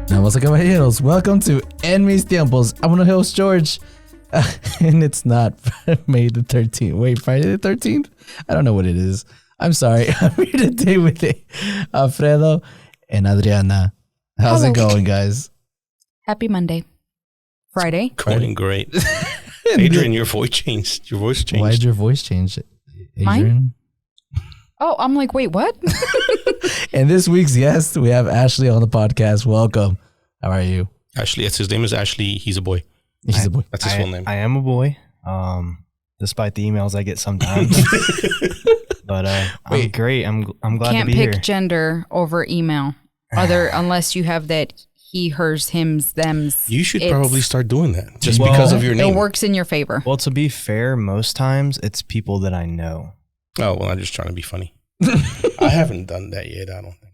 Damas y caballeros, welcome to En Mis Tiempos. I'm gonna host George. And it's not May the 13th. Wait, Friday the 13th? I don't know what it is. I'm sorry. I'm here today with Alfredo and Adriana. How's it going, guys? Happy Monday. Friday. Going great. Adrian, your voice changed. Your voice changed. Why did your voice change, Adrian? Mine? Oh, I'm like, wait, what? And this week's guest, we have Ashley on the podcast. Welcome. How are you? Ashley, his name is Ashley. He's a boy. He's a boy. That's his full name. I am a boy, despite the emails I get sometimes. But I'm great. I'm glad Can't to be here. pick gender over email, unless you have that he, hers, hims, thems. You should probably start doing that just because of your name. It works in your favor. Well, to be fair, most times it's people that I know. Oh, well, I'm just trying to be funny. I haven't done that yet, I don't think.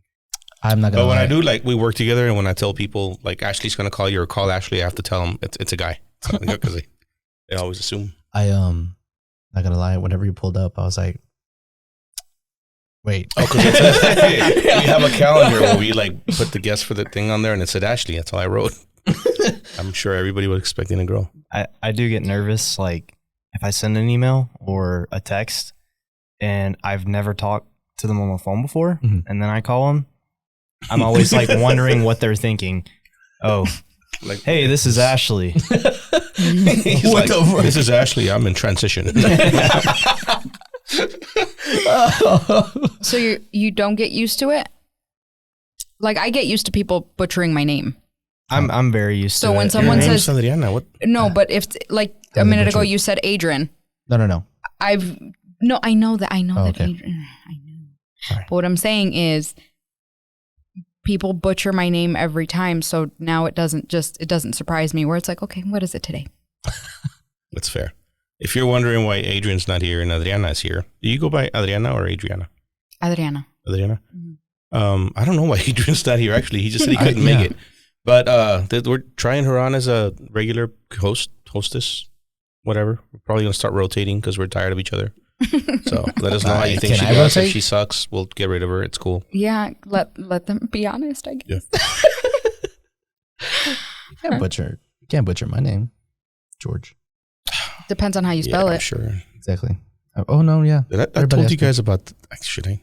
I'm not gonna But when lie. I do, like, we work together, and when I tell people, like, Ashley's going to call you or call Ashley, I have to tell them it's a guy. Because they always assume. Not gonna lie, whenever you pulled up, I was like, wait. Oh, because we have a calendar where we, like, put the guest for the thing on there, and it said Ashley. That's all I wrote. I'm sure everybody was expecting a girl. I do get nervous, like, if I send an email or a text, and I've never talked to them on the phone before, and then I call them, I'm always like wondering what they're thinking. Oh, like, hey, this is Ashley. He's What like, the fuck? this is Ashley. I'm in transition. So you don't get used to it? Like, I get used to people butchering my name. I'm very used to So it. when Your someone name's says, Adriana. What? no, but if, like, How a they minute ago butcher it? you said Adrian. No. I know that okay. Adrian. I know. Sorry. But what I'm saying is, people butcher my name every time, so now it doesn't surprise me. Where it's like, okay, what is it today? That's fair. If you're wondering why Adrian's not here and Adriana is here, do you go by Adriana or Adriana? Adriana. Adriana. I don't know why Adrian's not here. Actually, he just said he couldn't make it. But we're trying her on as a regular hostess, whatever. We're probably gonna start rotating because we're tired of each other. So let us know how you think Can she I does. If rotate? she sucks, we'll get rid of her. It's cool. Yeah, let them be honest, I guess. Yeah. You can't butcher my name, George. Depends on how you spell I'm it. sure. Exactly. Oh no, yeah. I Everybody told has you to. guys about. Should I?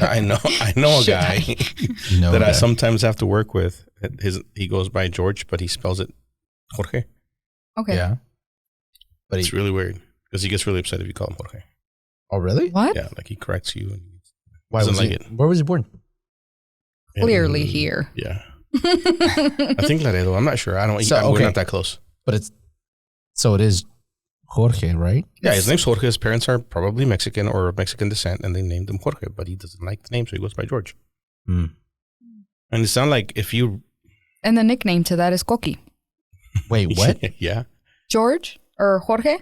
I know a Should guy You know that I that. sometimes have to work with. He goes by George, but he spells it Jorge. Okay. Yeah. But It's really weird because he gets really upset if you call him Jorge. oh really? What? Yeah, like he corrects you. And Why doesn't was like he? it. Where was he born? Clearly And, here. Yeah, I think Laredo. I'm not sure. I don't. So, We're okay. not that close. But it is Jorge, right? Yeah, his name's Jorge. His parents are probably Mexican or of Mexican descent, and they named him Jorge. But he doesn't like the name, so he goes by George. Hmm. And it sounds like if you. And the nickname to that is Coqui. Wait, what? Yeah. George or Jorge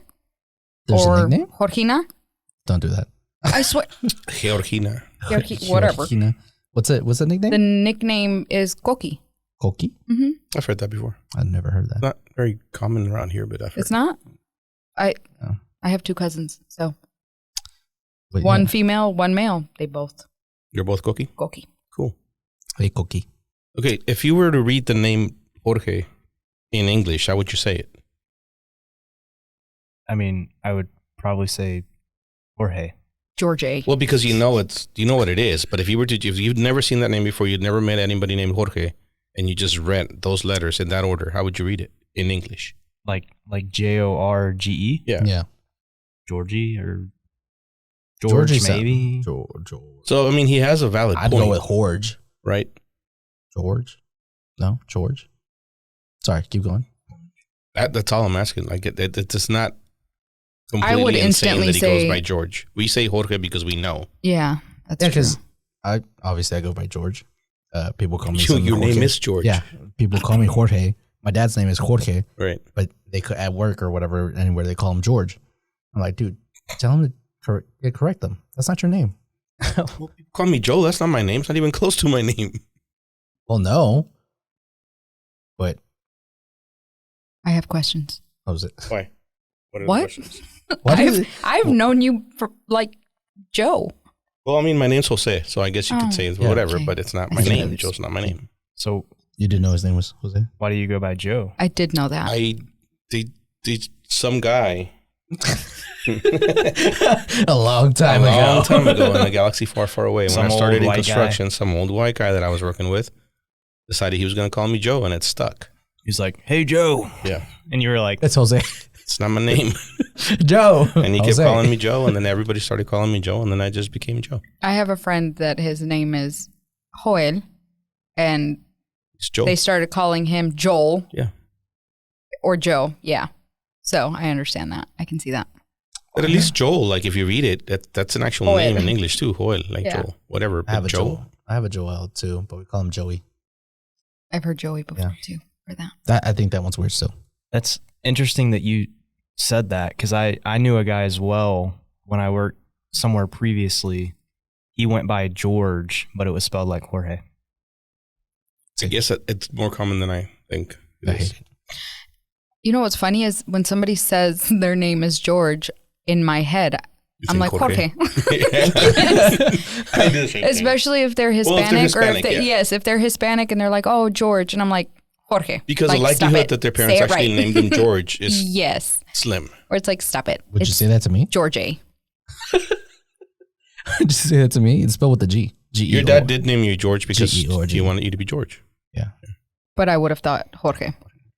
There's or a nickname? Jorgina. Don't do that. I swear. Georgina. Whatever. Georgina. What's the nickname? The nickname is Coqui. Koki? I've heard that before. I've never heard that. Not very common around here, but I've heard. It's not? I Oh. have two cousins. So But one yeah. female, one male. They both You're both Coqui? Coqui. Cool. Hey, Koki. Okay, if you were to read the name Jorge in English, how would you say it? I mean, I would probably say Jorge. George A. Well, because you know what it is. But if you've never seen that name before, you'd never met anybody named Jorge, and you just read those letters in that order, how would you read it in English? Like Jorge? Yeah. Yeah. Georgie or George George is maybe? George. So I mean, he has a valid I'd point, go with Jorge. right? George? No, George. Sorry, keep going. That's all I'm asking. Like it's not I completely would insane instantly that he goes say- by George. We say Jorge because we know. Yeah, that's Yeah, true. because I go by George. People call me Your something name Jorge. is George. Yeah, people call me Jorge. My dad's name is Jorge, Right. but they could at work or whatever, anywhere they call him George. I'm like, dude, tell him to correct them. That's not your name. Well, people call me Joe. That's not my name. It's not even close to my name. Well, no, but I have questions. what was it? Why? What are the What? questions? What is it? I've known you for like Joe. Well, I mean, my name's Jose, so I guess you Oh, could say yeah, whatever, okay. but it's not my I see. name. Joe's not my name. So You didn't know his name was Jose? Why do you go by Joe? I did know that. Some guy A long time ago in a galaxy far, far away. Some When I started old in white construction, some old white guy that I was working with decided he was going to call me Joe, and it stuck. He's like, "Hey, Joe," Yeah, and you were like, That's Jose. it's not my name. Joe. And he kept Jose. calling me Joe, and then everybody started calling me Joe, and then I just became Joe. I have a friend that his name is Joel, and It's Joe. they started calling him Joel. Yeah. Or Joe. Yeah. So I understand that. I can see that. But at least Joel, like if you read it, that's an actual Joel. name in English too. Joel, like Yeah. Joel, whatever. I have But a Joe. Joel. I have a Joel too, but we call him Joey. I've heard Joey before too for that. I think that one's weird still. "That's interesting that you said that because I knew a guy as well when I worked somewhere previously. He went by George, but it was spelled like Jorge." I guess it's more common than I think. it I is. hate it. You know what's funny is when somebody says their name is George, in my head, You I'm think like Jorge. I do the same thing. Especially if they're Well, if Hispanic, they're or Hispanic, if they, yeah. yes, if they're Hispanic and they're like, oh, George, and I'm like Jorge. Because like, the stop likelihood it. that their parents Say it actually right. named them George is Yes. slim. Or it's like, stop it. Would it's you say that to me? George A. Would you say that to me? It's spelled with a G. G-E-O. Your dad did name you George because G-E-O-R-G. he wanted you to be George. Yeah. But I would have thought Jorge.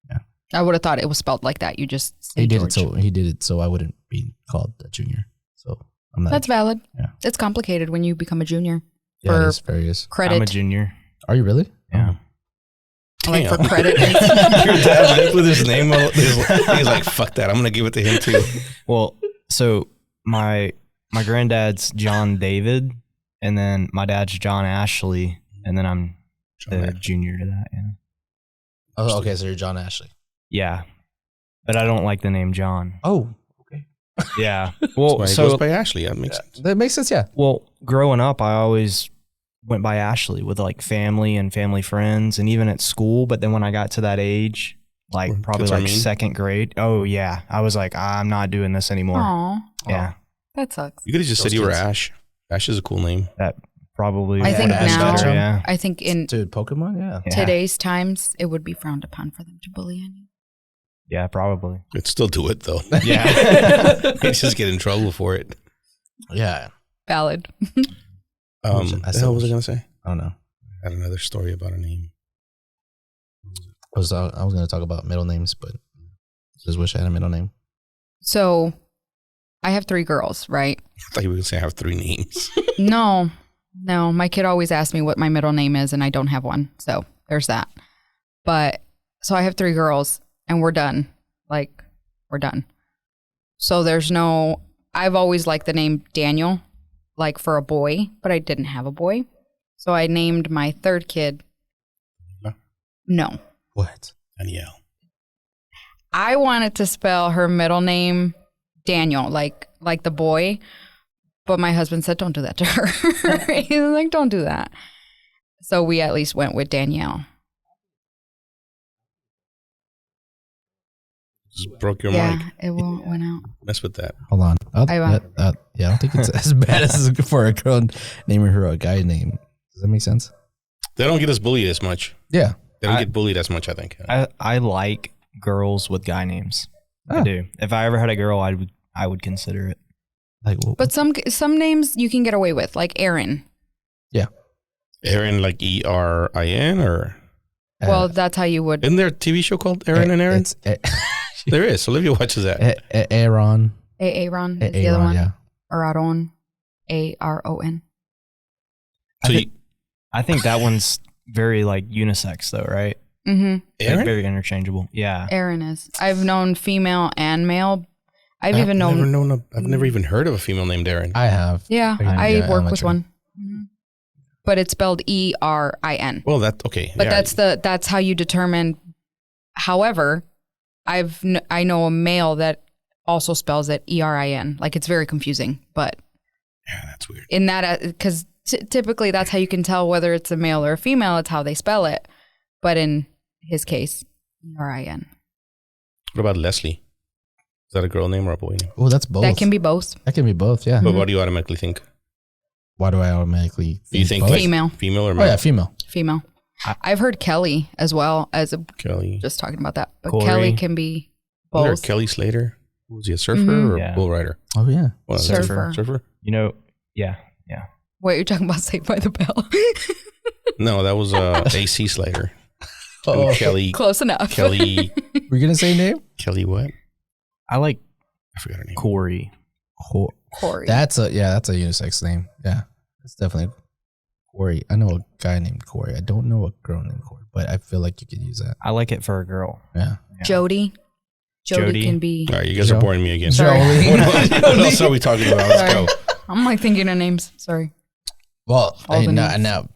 Yeah. I would have thought it was spelled like that. You just say He did George. it so I wouldn't be called a junior. So I'm not. That's valid. Yeah. It's complicated when you become a junior. yeah, for it is various. credit. I'm a junior. Are you really? Yeah. Like for Damn. credit. Your dad lived with his name. He's like, fuck that. I'm going to give it to him too. Well, so my granddad's John David, and then my dad's John Ashley, and then I'm the junior to that. Yeah. Oh, okay. So you're John Ashley. Yeah, but I don't like the name John. Oh, okay. Yeah. That's Well, why he so goes by Ashley. That makes sense. That makes sense. Yeah. well, growing up, I always went by Ashley with like family and family friends, and even at school. But then when I got to that age, like Where probably kids are like mean? second grade, oh yeah, I was like, I'm not doing this anymore. Aw, Yeah, that sucks. You could have just Those said you were kids. Ash. Ash is a cool name. that probably. I think would have been now- better, yeah. I think in Dude, Pokemon. Yeah. Yeah. today's times, it would be frowned upon for them to bully on you. Yeah, probably. I'd still do it though. Yeah. He'd just get in trouble for it. Yeah. Valid. What the hell was I going to say? I don't know. I had another story about a name. I was going to talk about middle names, but just wish I had a middle name. So I have 3 girls, right? I thought you were going to say I have 3 names. No. My kid always asks me what my middle name is, and I don't have one. So there's that. But so I have 3 girls, and we're done. Like, we're done. So there's no, I've always liked the name Daniel, like for a boy, but I didn't have a boy. So I named my 3rd kid. No. What? Danielle. I wanted to spell her middle name Daniel, like the boy, but my husband said, don't do that to her. He was like, don't do that. So we at least went with Danielle. Just broke your Yeah, mic. it went out. Mess with that. Hold on. I Yeah, I don't think it's as bad as for a girl naming her a guy name. Does that make sense? They don't get us bullied as much. Yeah. They don't I- get bullied as much, I think. I like girls with guy names. I Oh. do. If I ever had a girl, I would consider it. Like, well, But some names you can get away with, like Aaron. Aaron, like ERIN, or Well, that's how you would. isn't there a TV show called Aaron and Aaron? It's There is. Olivia watches that. Aaron. Aaron is the other Aaron, one. yeah. Or Aron. ARON. So I I think that one's very like unisex though, right? Mm-hmm. Like, Aaron? very interchangeable. Yeah. Aaron is. I've known female and male. I've even known. I've never even heard of a female named Aaron. I have. Yeah, Yeah, I work with amateur. one. Mhm. But it's spelled ERIN. Well, okay. But yeah. that's how you determine. However, I know a male that also spells it ERIN. Like it's very confusing, but Yeah, that's weird. in that because typically that's how you can tell whether it's a male or a female. It's how they spell it. But in his case, ERIN. What about Leslie? Is that a girl name or a boy name? Oh, that's both. That can be both. That can be both. Yeah. But what do you automatically think? Why do I automatically? Do you think both? like Female. female or Oh male? yeah, female. Female. I've heard Kelly as well as Kelly. just talking about that, but Corey. Kelly can be Wasn't there both. Kelly Slater. Was he a surfer or Yeah. a bull rider? Oh yeah. Well, Surfer. Surfer? You know, yeah. Wait, you're talking about Saved by the Bell? No, that was AC Slater. Oh. And Kelly. Close enough. Kelly. We're gonna say name. Kelly what? I like I forgot her name. Corey. Corey. That's a unisex name. Yeah, it's definitely Corey. I know a guy named Corey. I don't know a girl named Corey, but I feel like you could use that. I like it for a girl. Yeah. Jody. Jody Jody. can be. All right, you guys are boring me again. Sorry. What else are we talking about? Let's Sorry. go. I'm like thinking of names. Sorry. Well, All the now, names. now,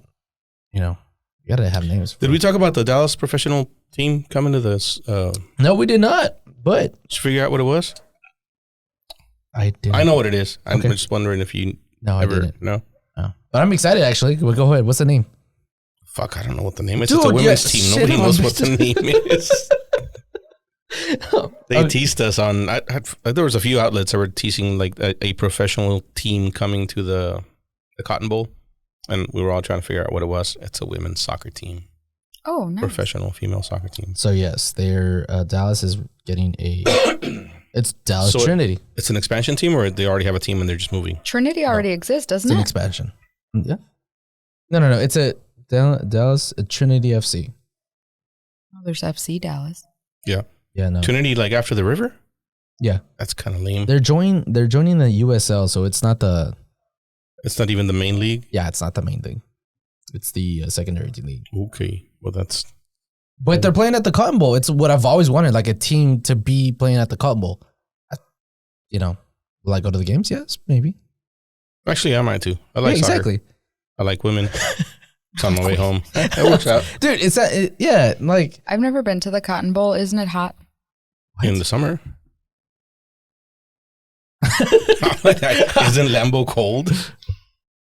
you know, you gotta have names. Did we talk about the Dallas professional team coming to this? No, we did not. But Did you figure out what it was? I did. I know what it is. I'm Okay. just wondering if you No, I ever didn't. know. No. But I'm excited actually. Well, go ahead. What's the name? Fuck, I don't know what the name is. Dude, It's a women's yeah, team. shit Nobody on knows my what the name is. They Okay. teased us on. There was a few outlets that were teasing like a professional team coming to the Cotton Bowl, and we were all trying to figure out what it was. It's a women's soccer team, Oh, nice. professional female soccer team. So yes, they're Dallas is getting a. It's Dallas So it- Trinity. It's an expansion team, or they already have a team and they're just moving. Trinity already exists, It's doesn't an it? expansion. Yeah. No. It's a Dallas Trinity FC. Oh, there's FC Dallas. Yeah, Yeah. No. Trinity, like after the river. Yeah. That's kind of lame. They're joining the USL, so it's not the. It's not even the main league. Yeah, it's not the main thing. It's the secondary league. Okay, well that's But they're playing at the Cotton Bowl. It's what I've always wanted, like a team to be playing at the Cotton Bowl. You know, will I go to the games? Yes, maybe. actually I might too. I like Yeah, soccer. exactly. I like women. It's on my way home. That works out Dude, it's that. Yeah, like I've never been to the Cotton Bowl. Isn't it hot? in the summer. Isn't Lambeau cold?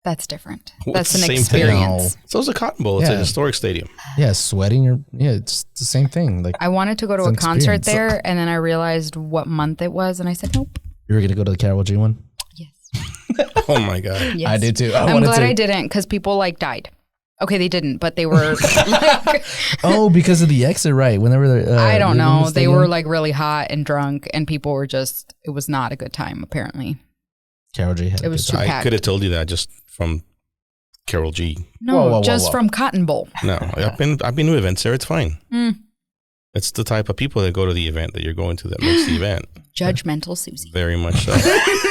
That's different. Well, That's it's an the same thing. experience. So is the Cotton Bowl. It's a Yeah. historic stadium. yeah, sweating or it's the same thing. Like I wanted to go to It's a an concert experience. there, and then I realized what month it was, and I said, nope. you were gonna go to the Carol G one. Yes. Oh my god. Yes. I did too. I'm wanted glad to. I didn't because people like died. Okay, they didn't, but they were like, Oh, because of the exit, right? Whenever they're, I don't leaving the know. They stadium. were like really hot and drunk, and people were just, it was not a good time, apparently. Carol G. Had It was a good too time. I could have told you that just from Carol G. No, whoa, just whoa. from Cotton Bowl. No, I've been to events there. It's fine. Mm. It's the type of people that go to the event that you're going to that makes the event. Judgmental Susie. Very much so.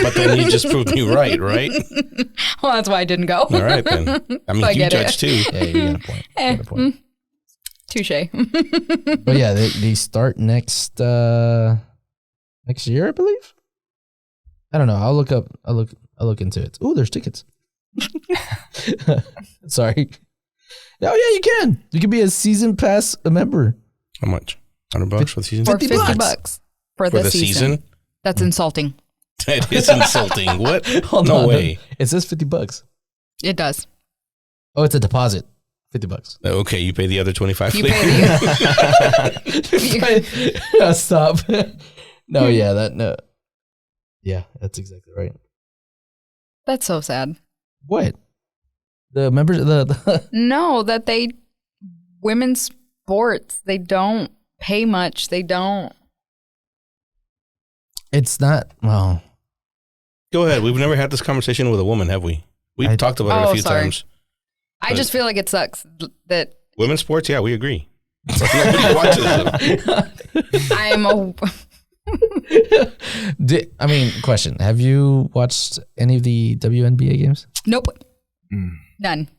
But then you just proved me right? Well, that's why I didn't go. All right then. I mean, So I you get judge too. Yeah, you got a point. You Eh, got a point. Touche. But yeah, they start next year, I believe. I don't know. I'll look into it. Oh, there's tickets. Sorry. Oh yeah, you can. You can be a season pass a member. How much? $100 for the season? For 50 $50 bucks. for For the the season. season? That's insulting. That is insulting. What? Hold No on. way. It says $50. It does. Oh, it's a deposit. $50. Okay, you pay the other 25 You later. pay the, Stop. No, yeah, no. Yeah, that's exactly right. That's so sad. What? The members the No, that women's sports, they don't pay much. They don't. it's not well. Go ahead. We've never had this conversation with a woman, have we? We've I- talked about it Oh, a few sorry. times. I just feel like it sucks that Women's sports, yeah, we agree. But nobody watches them. I'm a. I mean, question. Have you watched any of the WNBA games? Nope. Mm. None.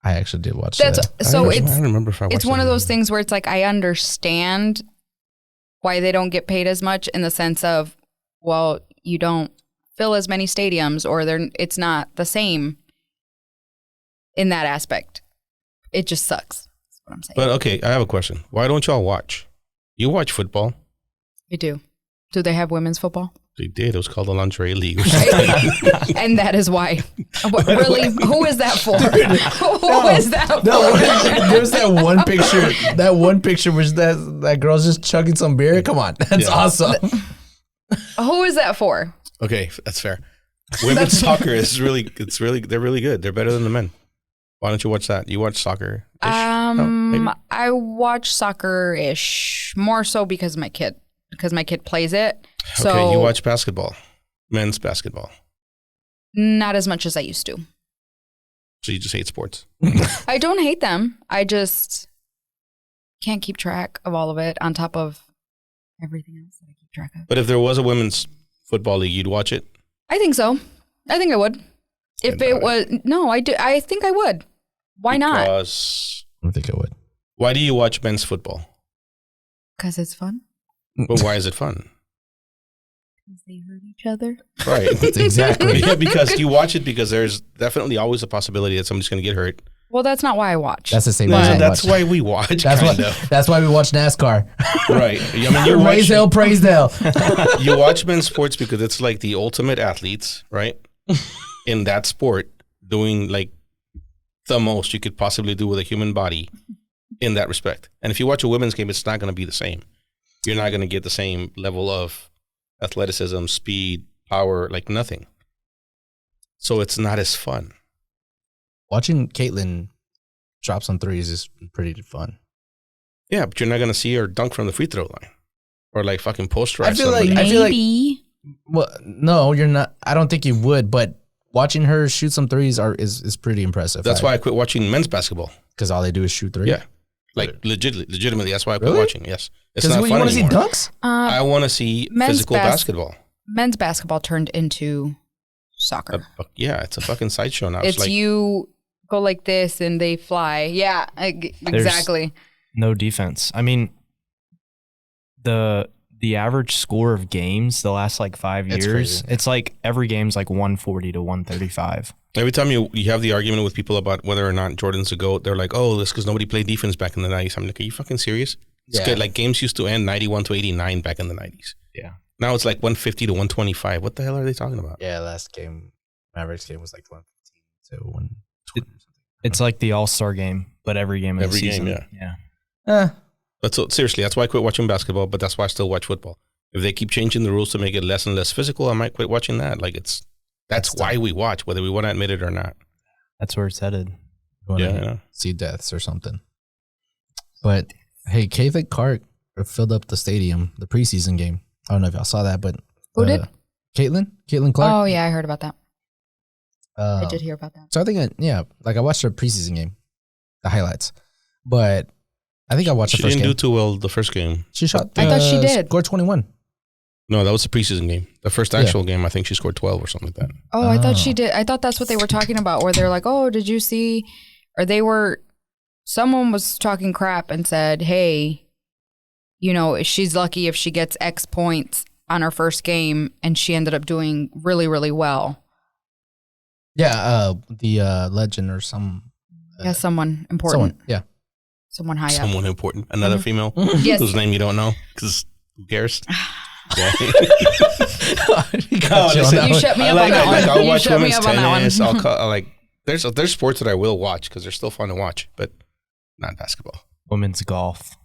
I actually did watch That's that. so I it's don't remember if I watched it's one that of those movie. things where it's like I understand why they don't get paid as much in the sense of, well, you don't fill as many stadiums or it's not the same in that aspect. It just sucks. That's what I'm saying. But okay, I have a question. Why don't y'all watch? You watch football. They do. Do they have women's football? They did. It was called the Lingerie League. Or something. And that is why. What, really? Who is that for? Who is that for? No, there's that one picture. That one picture was that girl's just chugging some beer. Come on, that's Yeah. awesome. Who is that for? Okay, that's fair. Women's soccer is they're really good. They're better than the men. Why don't you watch that? You watch soccer? Maybe? I watch soccer-ish more so because my kid plays it. So Okay, you watch basketball, men's basketball. not as much as I used to. So you just hate sports. I don't hate them. I just can't keep track of all of it on top of everything else that I keep track of. But if there was a women's football league, you'd watch it? I think so. I think I would. If it was no, I do. I think I would. Why not? Because I don't think I would. why do you watch men's football? Because it's fun. But why is it fun? Because they hurt each other. Right. Exactly. Yeah, because you watch it because there's definitely always a possibility that somebody's going to get hurt. Well, that's not why I watch. That's the same No, reason I that's watch. why we watch. That's why we watch NASCAR. Right. I mean, you watch, Raisdale, Praisdale. you watch men's sports because it's like the ultimate athletes, right? In that sport, doing like the most you could possibly do with a human body in that respect. And if you watch a women's game, it's not going to be the same. You're not going to get the same level of athleticism, speed, power, like nothing. So it's not as fun. Watching Caitlyn drop some threes is pretty fun. Yeah, but you're not going to see her dunk from the free throw line or like fucking posterize I feel like- somebody. I feel like- Maybe. Well, no, you're not. I don't think you would, but watching her shoot some threes is pretty impressive. That's why I quit watching men's basketball. Because all they do is shoot three. Yeah. Like legitimately, that's why I quit Really? watching. Yes. It's Because not you fun want to see anymore. dunks? I want to see men's physical basketball. Men's basketball turned into soccer. Yeah, it's a fucking sideshow now. It's It's like, you go like this and they fly. Yeah, exactly. No defense. I mean, the average score of games the last like 5 It's years, crazy. it's like every game's like 140 to 135. every time you have the argument with people about whether or not Jordan's a GOAT, they're like, oh, this because nobody played defense back in the 90s. I'm like, are you fucking serious? It's Yeah. good. Like games used to end 91 to 89 back in the 90s. Yeah. Now it's like 150 to 125. What the hell are they talking about? Yeah, last game, Mavericks game was like 115 to 120 or It's like the All-Star game, but every game of Every the game, season. yeah. Yeah. something. But so seriously, that's why I quit watching basketball, but that's why I still watch football. If they keep changing the rules to make it less and less physical, I might quit watching that. Like that's why we watch, whether we want to admit it or not. That's where it's headed. Yeah. See deaths or something. But hey, Caitlin Clark filled up the stadium, the preseason game. I don't know if y'all saw that, but Who did? Caitlin Clark. Oh yeah, I heard about that. I did hear about that. So I think, like I watched her preseason game, the highlights, but I think I watched She the first didn't game. do too well the first game. She shot. I thought she did. Scored 21. No, that was the preseason game. The first actual game, I think she scored 12 or something like that. Oh, I thought she did. I thought that's what they were talking about, where they're like, oh, did you see? Or someone was talking crap and said, hey, she's lucky if she gets X points on her first game, and she ended up doing really, really well. Yeah, the legend or some. Yeah, someone important. Someone, yeah. Someone high up. Someone important. Another female Yes. whose name you don't know because who cares? Yeah. Got you on listen, that You one. shut me I up like, on that I like, one. I'll You watch shut me women's up on that one. tennis. There's sports that I will watch because they're still fun to watch, but not basketball. Women's golf.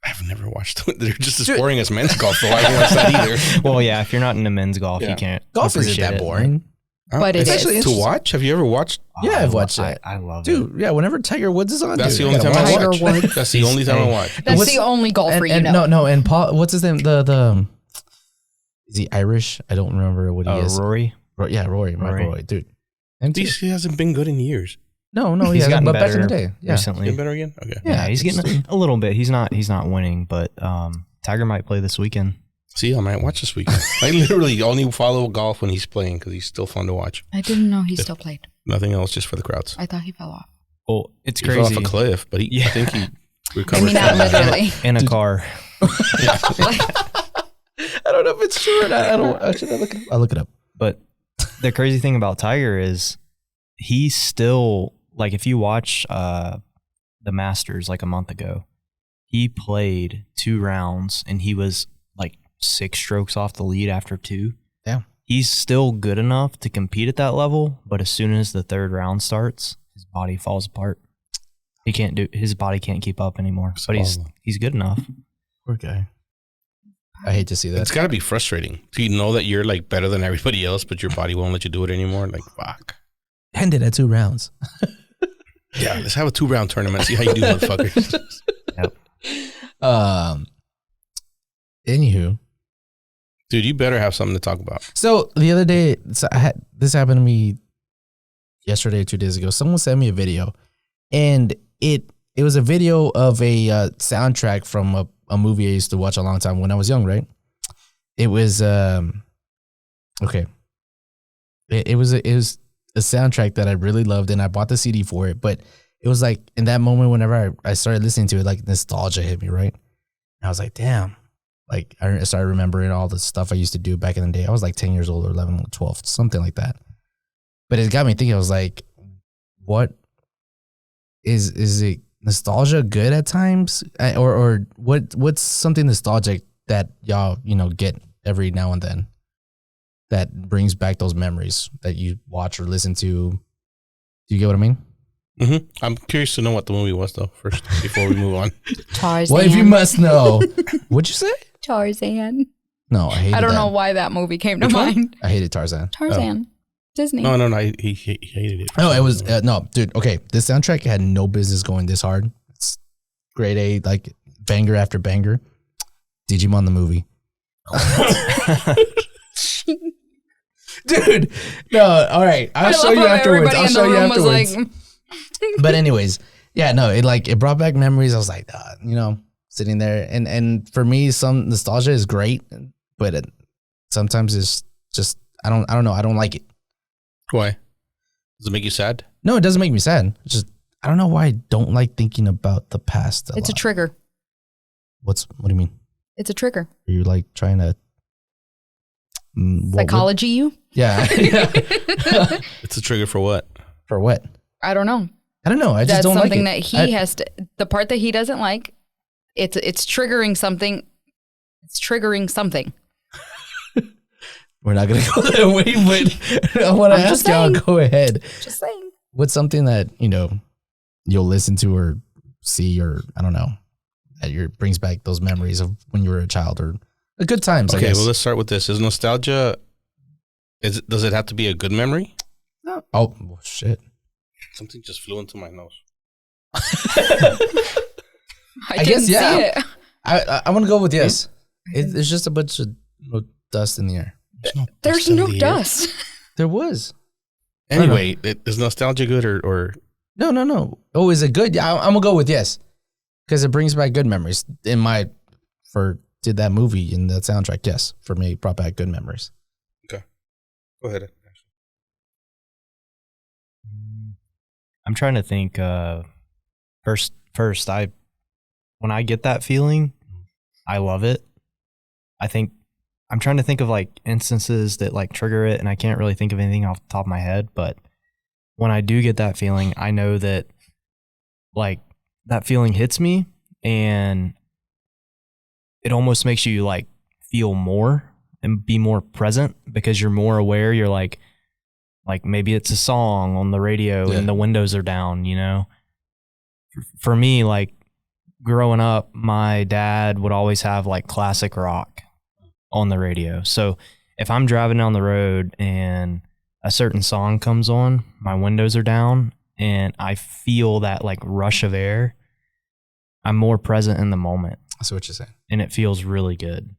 I've never watched them. They're just as boring as men's golf, so I don't watch that either. Well, yeah, if you're not into men's golf, Yeah. you can't. Golf isn't appreciate that it. boring. But it It's is. actually Interesting. to watch. Have you ever watched? Yeah, I I've lo- watched it. I love it. Dude, yeah, whenever Tiger Woods is on, That's dude, the only gotta time I watch it. Tiger watch. Woods. That's the only time I watch. That's What's- the only golfer you know. No, and Paul, what's his name? The is he Irish? I don't remember what he is. Rory. Yeah, Rory, Rory. Roy, dude. And He hasn't been good in years. no, he He's hasn't, gotten but better back in the day, yeah. recently. Getting better again. Okay. Yeah, Yeah, he's getting a little bit. He's not winning, but Tiger might play this weekend. See, I might watch this weekend. I literally only follow golf when he's playing because he's still fun to watch. I didn't know he still played. Nothing else, just for the crowds. I thought he fell off. Well, it's He fell crazy. off a cliff, but I Yeah. think he I recovered. mean, not from that. literally. In a car. I don't know if it's true or not. I don't. I'll look it up. But the crazy thing about Tiger is he's still like, if you watch the Masters like a month ago, he played 2 rounds and he was like 6 strokes off the lead after 2. Yeah. He's still good enough to compete at that level, but as soon as the 3rd round starts, his body falls apart. His body can't keep up anymore. But he's good enough. Poor guy. I hate to see that. It's got to be frustrating. Do you know that you're like better than everybody else, but your body won't let you do it anymore? Like, fuck. Ended at 2 rounds. Yeah, let's have a 2-round tournament. See how you do, motherfuckers. Yep. Anywho, Dude, you better have something to talk about. so the other day, this happened to me yesterday or 2 days ago. Someone sent me a video, and it was a video of a soundtrack from a movie I used to watch a long time when I was young. Right? It was okay. It was a soundtrack that I really loved, and I bought the CD for it. But it was like in that moment, whenever I started listening to it, like nostalgia hit me, right? And I was like, damn. Like I started remembering all the stuff I used to do back in the day. I was like 10 years old or 11 or 12, something like that. But it got me thinking. I was like, what is it nostalgia good at times? Or what's something nostalgic that y'all, get every now and then that brings back those memories that you watch or listen to? Do you get what I mean? Mm-hmm. I'm curious to know what the movie was, though, first, before we move on. Tarzan. Well, if you must know. What'd you say? Tarzan. No, I hated I don't that. know why that movie came to Which one? mind. I hated Tarzan. Tarzan. Disney. No, he hated it. No, it was no, dude. Okay, this soundtrack had no business going this hard. It's grade A, like banger after banger. Digimon the movie, dude. No, all right. I'll show you afterwards. I'll show you afterwards. But anyways, yeah, no, it brought back memories. I was like, sitting there, and for me, some nostalgia is great, but sometimes it's just I don't know. I don't like it. Why? Does it make you sad? No, it doesn't make me sad. It's just I don't know why I don't like thinking about the past. It's a trigger. What do you mean? It's a trigger. Are you like trying to psychology you? Yeah. It's a trigger for what? For what? I don't know. I don't know. I just That's don't like it. something that he has to. The part that he doesn't like. It's triggering something. It's triggering something. We're not gonna go that way, but I want to ask y'all. Go ahead. Just saying. What's something that you'll listen to or see or I don't know that brings back those memories of when you were a child or a good times? Okay, I guess. well, let's start with this. Is nostalgia? Does it have to be a good memory? No. Oh well, shit! Something just flew into my nose. I guess yeah. See it. I want to go with yes. It's just a bunch of dust in the air. There's no dust. There was. Anyway, is nostalgia good or? No. Oh, is it good? Yeah, I'm gonna go with yes, because it brings back good memories. Did that movie and that soundtrack? Yes, for me, it brought back good memories. Okay, go ahead. I'm trying to think. First, when I get that feeling, I love it. I'm trying to think of like instances that like trigger it, and I can't really think of anything off the top of my head. But when I do get that feeling, I know that like that feeling hits me, and it almost makes you like feel more and be more present because you're more aware. You're like maybe it's a song on the radio and the windows are down, For me, like growing up, my dad would always have like classic rock on the radio. So if I'm driving down the road and a certain song comes on, my windows are down and I feel that like rush of air, I'm more present in the moment. I see what you're saying. And it feels really good.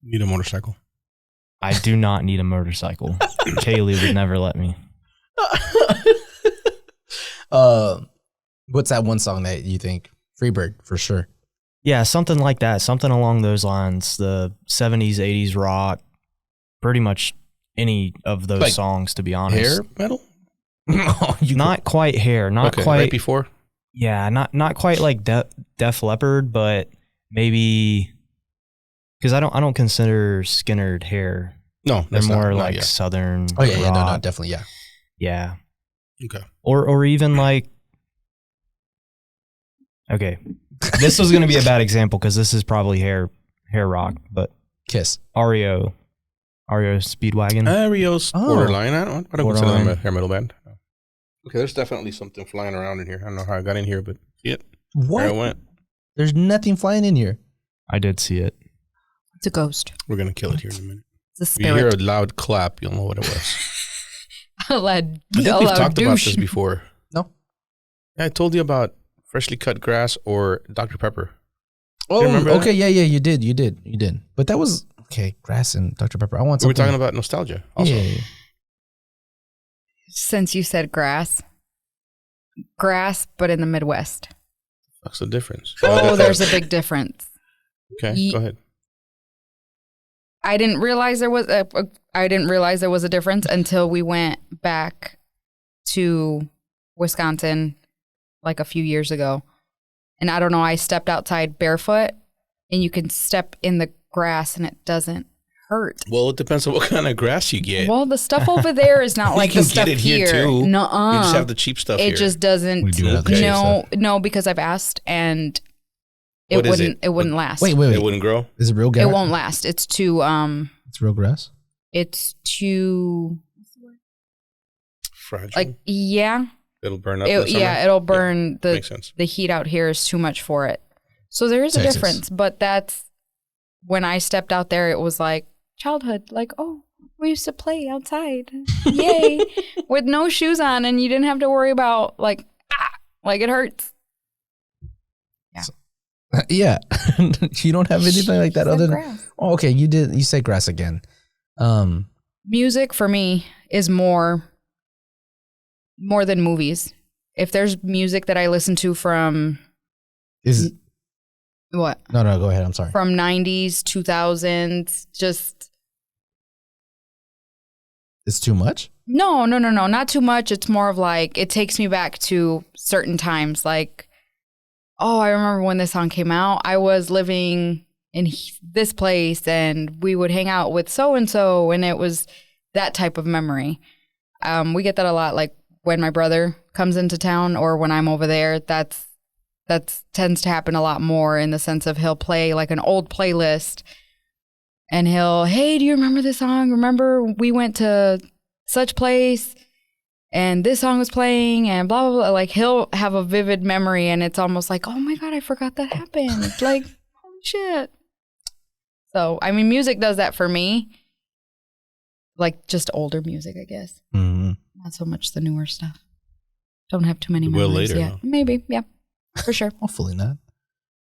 Need a motorcycle? I do not need a motorcycle. Kaylee would never let me. What's that one song that you think? Freebird, for sure. Yeah, something like that. Something along those lines. The 70s, 80s rock. Pretty much any of those like songs, to be honest. Hair metal? Not quite hair. Not okay, quite. Right before? Yeah, not quite like Def Leppard, but maybe... Because I don't consider Skynyrd hair. No, they're more like Southern. Oh yeah, rock. No, definitely, yeah. Yeah. Okay. Or even like. Okay, this was going to be a bad example because this is probably hair rock, but Kiss. REO Speedwagon. REO's borderline. I don't consider them a hair metal band. Okay, there's definitely something flying around in here. I don't know how I got in here, but see it? What? There I went. There's nothing flying in here. I did see it. It's a ghost. We're going to kill it here in a minute. It's a spirit. If you hear a loud clap, you'll know what it was. A loud I think we've talked douche. about this before. No. I told you about freshly cut grass or Dr. Pepper. Oh, remember okay, that? yeah, you did. But that was okay. Grass and Dr. Pepper. I want We were something. talking about nostalgia. Also. Yeah. Since you said grass, but in the Midwest. What's the difference? Oh, there's a big difference. Okay, go ahead. I didn't realize there was a difference until we went back to Wisconsin like a few years ago. And I don't know, I stepped outside barefoot and you can step in the grass and it doesn't hurt. Well, it depends on what kind of grass you get. Well, the stuff over there is not like can the stuff get it here, here. too. Nuh-uh. You just have the cheap stuff here. It just doesn't. We do have the cheap No, because I've asked and What is it? it wouldn't last. Wait. It wouldn't grow? Is it real grass? It won't last. It's too It's real grass. it's too Fragile. like yeah. It'll burn up in the summer? It'll burn Makes sense. the heat out here is too much for it. So there is a Texas. difference, but that's when I stepped out there, it was like childhood, like, oh, we used to play outside. Yay. With no shoes on and you didn't have to worry about like it hurts. Yeah. You don't have anything like that Said other than grass. Oh, okay, you said grass again. Music for me is more than movies. If there's music that I listen to from Is what? No, go ahead. I'm sorry. From 90s, 2000s, just It's too much? no, not too much. It's more of like it takes me back to certain times. Like, oh, I remember when this song came out. I was living in this place, and we would hang out with so and so, and it was that type of memory. We get that a lot. Like when my brother comes into town, or when I'm over there. That tends to happen a lot more in the sense of he'll play like an old playlist. And hey, do you remember this song? Remember we went to such place and this song was playing and blah, blah, blah. Like he'll have a vivid memory and it's almost like, oh my God, I forgot that happened. Like, holy shit. So, I mean, music does that for me. Like just older music, I guess. Mm-hmm. Not so much the newer stuff. Don't have too many You will memories later, yet. though. Maybe, yeah, for sure. Hopefully not.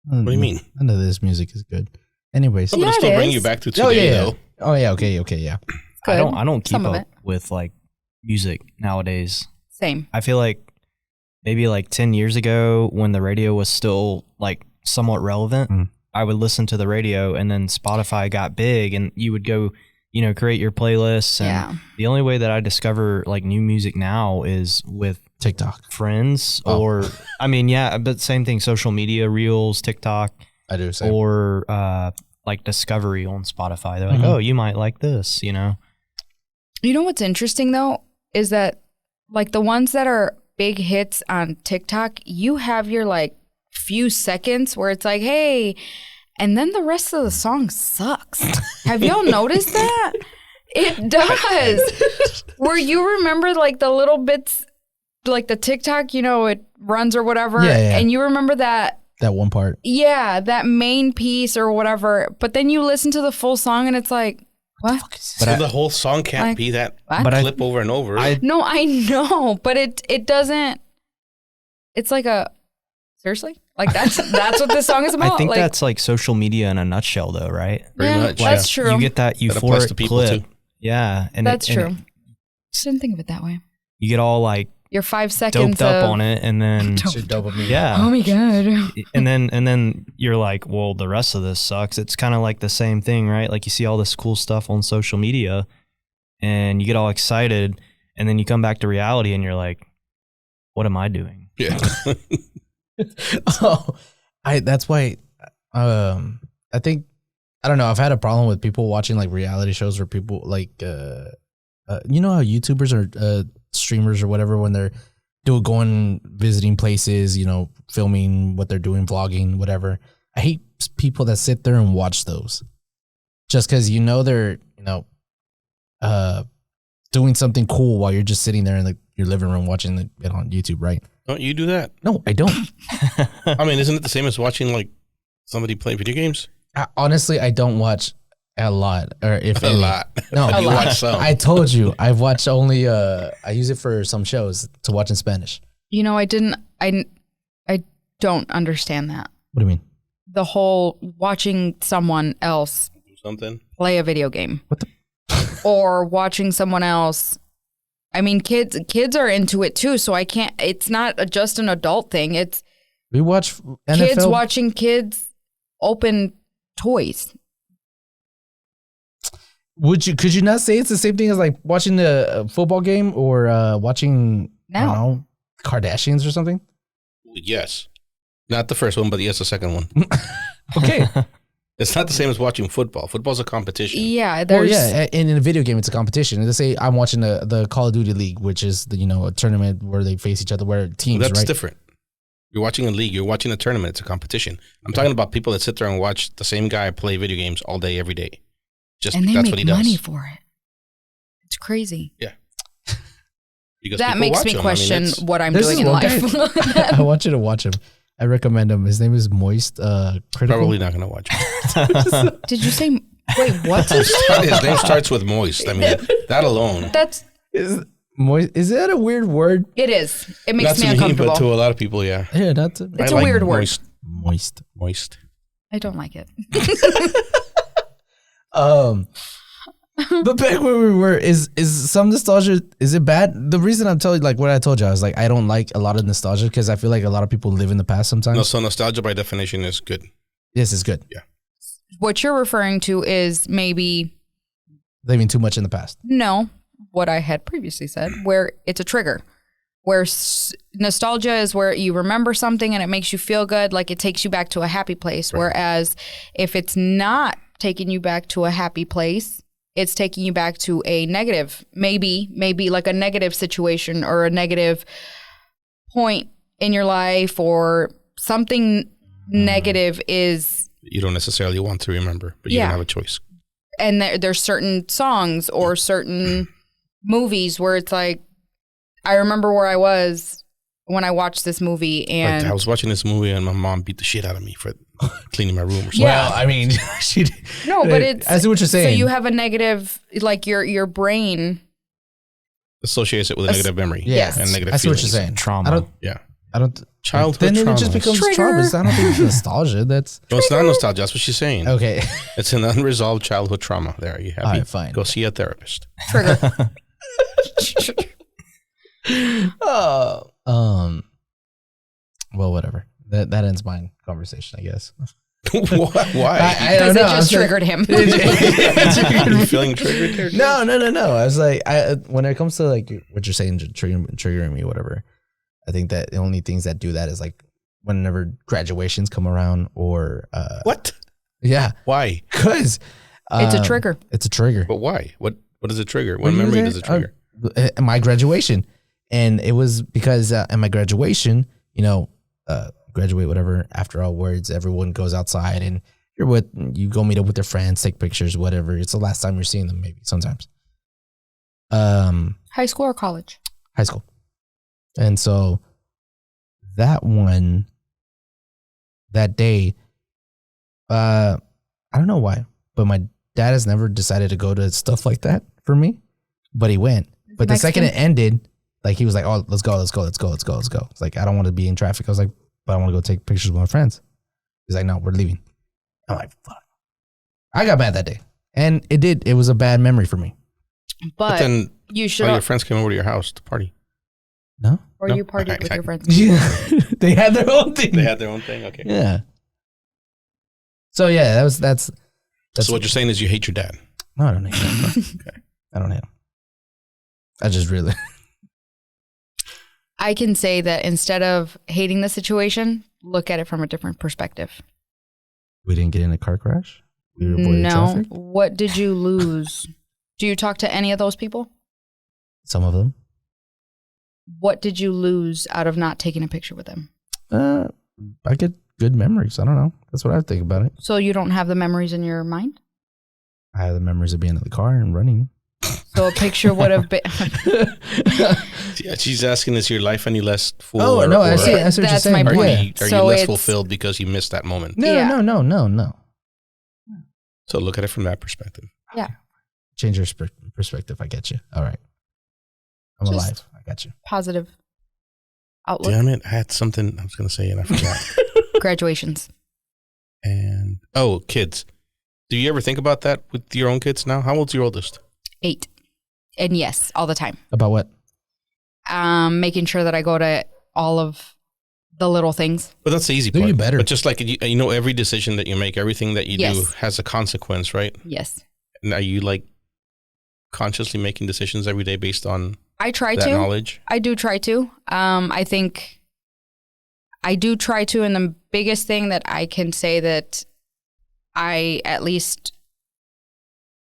What do you mean? None of this music is good. Anyways. I'm going to Yeah, still it bring is. you back to today, Oh yeah. though. Oh yeah. Okay. Yeah. I Good. don't keep Some of up it. with like music nowadays. Same. I feel like maybe like 10 years ago when the radio was still like somewhat relevant, I would listen to the radio, and then Spotify got big and you would go, create your playlists. And Yeah. the only way that I discover like new music now is with TikTok. friends Oh. or, I mean, yeah, but same thing, social media, Reels, TikTok, I do say. or like Discovery on Spotify. They're like, Mhm. oh, you might like this, You know what's interesting though is that like the ones that are big hits on TikTok, you have your like few seconds where it's like, hey, and then the rest of the song sucks. Have y'all noticed that? It does. Where you remember like the little bits, like the TikTok, it runs or whatever, Yeah. and you remember that. That one part. Yeah, that main piece or whatever. But then you listen to the full song and it's like, what? So the whole song can't Like- be that What? But I- clip over and over. No, I know, but it doesn't. It's like seriously, like that's what this song is about. I think like, that's like social media in a nutshell though, right? Pretty yeah, much, that's yeah. true. You get that That applies to euphoric people, clip. too. Yeah. And That's and true. Just didn't think of it that way. you get all like Your 5 seconds doped up of, on it, and then yeah. Oh my god. and then you're like, well, the rest of this sucks. It's kind of like the same thing, right? Like you see all this cool stuff on social media and you get all excited, and then you come back to reality and you're like, what am I doing? Yeah. That's why I think I don't know, I've had a problem with people watching like reality shows where people like you know how YouTubers or streamers or whatever, when they're going visiting places, filming what they're doing, vlogging, whatever. I hate people that sit there and watch those just because they're doing something cool while you're just sitting there in your living room watching it on YouTube, right? Don't you do that? No, I don't. I mean, isn't it the same as watching like somebody play video games? Honestly, I don't watch a lot, or if A any. lot. No, You watch some. I told you, I've watched only. I use it for some shows to watch in Spanish. I don't understand that. What do you mean? The whole watching someone else Do something. play a video game. What the? Or watching someone else. I mean, kids are into it too, so I can't. It's not just an adult thing. It's We watch NFL. kids watching kids open toys. Could you not say it's the same thing as like watching a football game or watching I don't No. know, Kardashians or something? Yes. Not the first one, but yes, the second one. Okay. It's not the same as watching football. Football's a competition. Yeah, Well, there's yeah, and in a video game, it's a competition. Let's say I'm watching the Call of Duty League, which is a tournament where they face each other, where teams, That's right? different. You're watching a league. You're watching a tournament. It's a competition. I'm talking about people that sit there and watch the same guy play video games all day, every day. Just and they that's make what he money does. for it. It's crazy. Because That people makes watch me him. question it's- what I'm There's doing this in one life. I want you to watch him. I recommend him. His name is Moist Critical. Probably not going to watch him. Did you say? Wait, what? His name starts with moist. I mean, that alone. That's Is Moist? Is that a weird word? it is. It makes Not me to me, uncomfortable. but to a lot of people, yeah. Yeah, not to, It's a weird word. moist. Moist. Moist. I don't like it. But back where we were, is some nostalgia, is it bad? The reason I'm telling you, like what I told you, I was like, I don't like a lot of nostalgia because I feel like a lot of people live in the past sometimes. No, so nostalgia by definition is good. Yes, it's good. What you're referring to is maybe Living too much in the past. no, what I had previously said, where it's a trigger. Where nostalgia is where you remember something and it makes you feel good, like it takes you back to a happy place. Right. Whereas if it's not taking you back to a happy place, it's taking you back to a negative, maybe like a negative situation or a negative point in your life or something negative is, You don't necessarily want to remember, but you Yeah. don't have a choice. and there's certain songs or certain movies where it's like, I remember where I was when I watched this movie and Like, I was watching this movie and my mom beat the shit out of me for cleaning my room or something. Yeah. Well, I mean, she. no, but it's, I see what you're so saying. you have a negative, like your brain. Associates it with a negative memory. Yes. And negative I see what feelings. you're saying. Trauma. I don't. Yeah. I don't. Childhood Then trauma. it just becomes Trigger. trauma. I don't think it's nostalgia. That's No, it's not nostalgia. That's what she's saying. okay. It's an unresolved childhood trauma. There, you have All it. right, fine. Go see a therapist. Trigger. Oh. Well, whatever. That ends my conversation, I guess. Why? I don't Because know. it I just was like- triggered him. Are you feeling triggered here? No. I was like, when it comes to like what you're saying, triggering me, whatever. I think that the only things that do that is like whenever graduations come around, or What? yeah, Why? because It's a trigger. It's a trigger. But why? What does it trigger? What What do you memory say? does it trigger? My graduation, and it was because at my graduation, graduate whatever. After all words, everyone goes outside and you go meet up with their friends, take pictures, whatever. It's the last time you're seeing them, maybe sometimes. High school or college? High school, and so that day, I don't know why, but my dad has never decided to go to stuff like that for me, but he went. But the second it ended, like he was like, "Oh, let's go." It's like, I don't want to be in traffic. I was like, but I want to go take pictures with my friends. He's like, no, we're leaving. I'm like, fuck. I got mad that day, and it was a bad memory for me. But But then you should. all your friends came over to your house to party. No, Or No? you partied with your friends. yeah, they had their own thing. They had their own thing. Okay. Yeah. So yeah, that's So what you're saying is you hate your dad. No, I don't hate him. I don't hate him. I just really. I can say that instead of hating the situation, look at it from a different perspective. We didn't get in a car crash. We avoided No. traffic. What did you lose? Do you talk to any of those people? Some of them. What did you lose out of not taking a picture with them? I get good memories. I don't know. That's what I think about it. So you don't have the memories in your mind? I have the memories of being in the car and running. So a picture would have been. Yeah, she's asking, is your life any less full? Oh, no, I see what you're That's saying. my Are, point. you, are So you less it's- fulfilled because you missed that moment? No, Yeah. no. So look at it from that perspective. Change your perspective. I get you. All right. I'm Just- alive. I got you. Positive Outlook. Damn it! I had something I was gonna say and I forgot. Graduations. And kids. Do you ever think about that with your own kids now? How old's your oldest? 8. And yes, all the time. About what? Making sure that I go to all of the little things. But that's the easy Do part. you better. But just like, you know, every decision that you make, everything that you do Yes. has a consequence, right? Yes. And are you like consciously making decisions every day based on I try that to. knowledge? I do try to. I think I do try to. And the biggest thing that I can say that I at least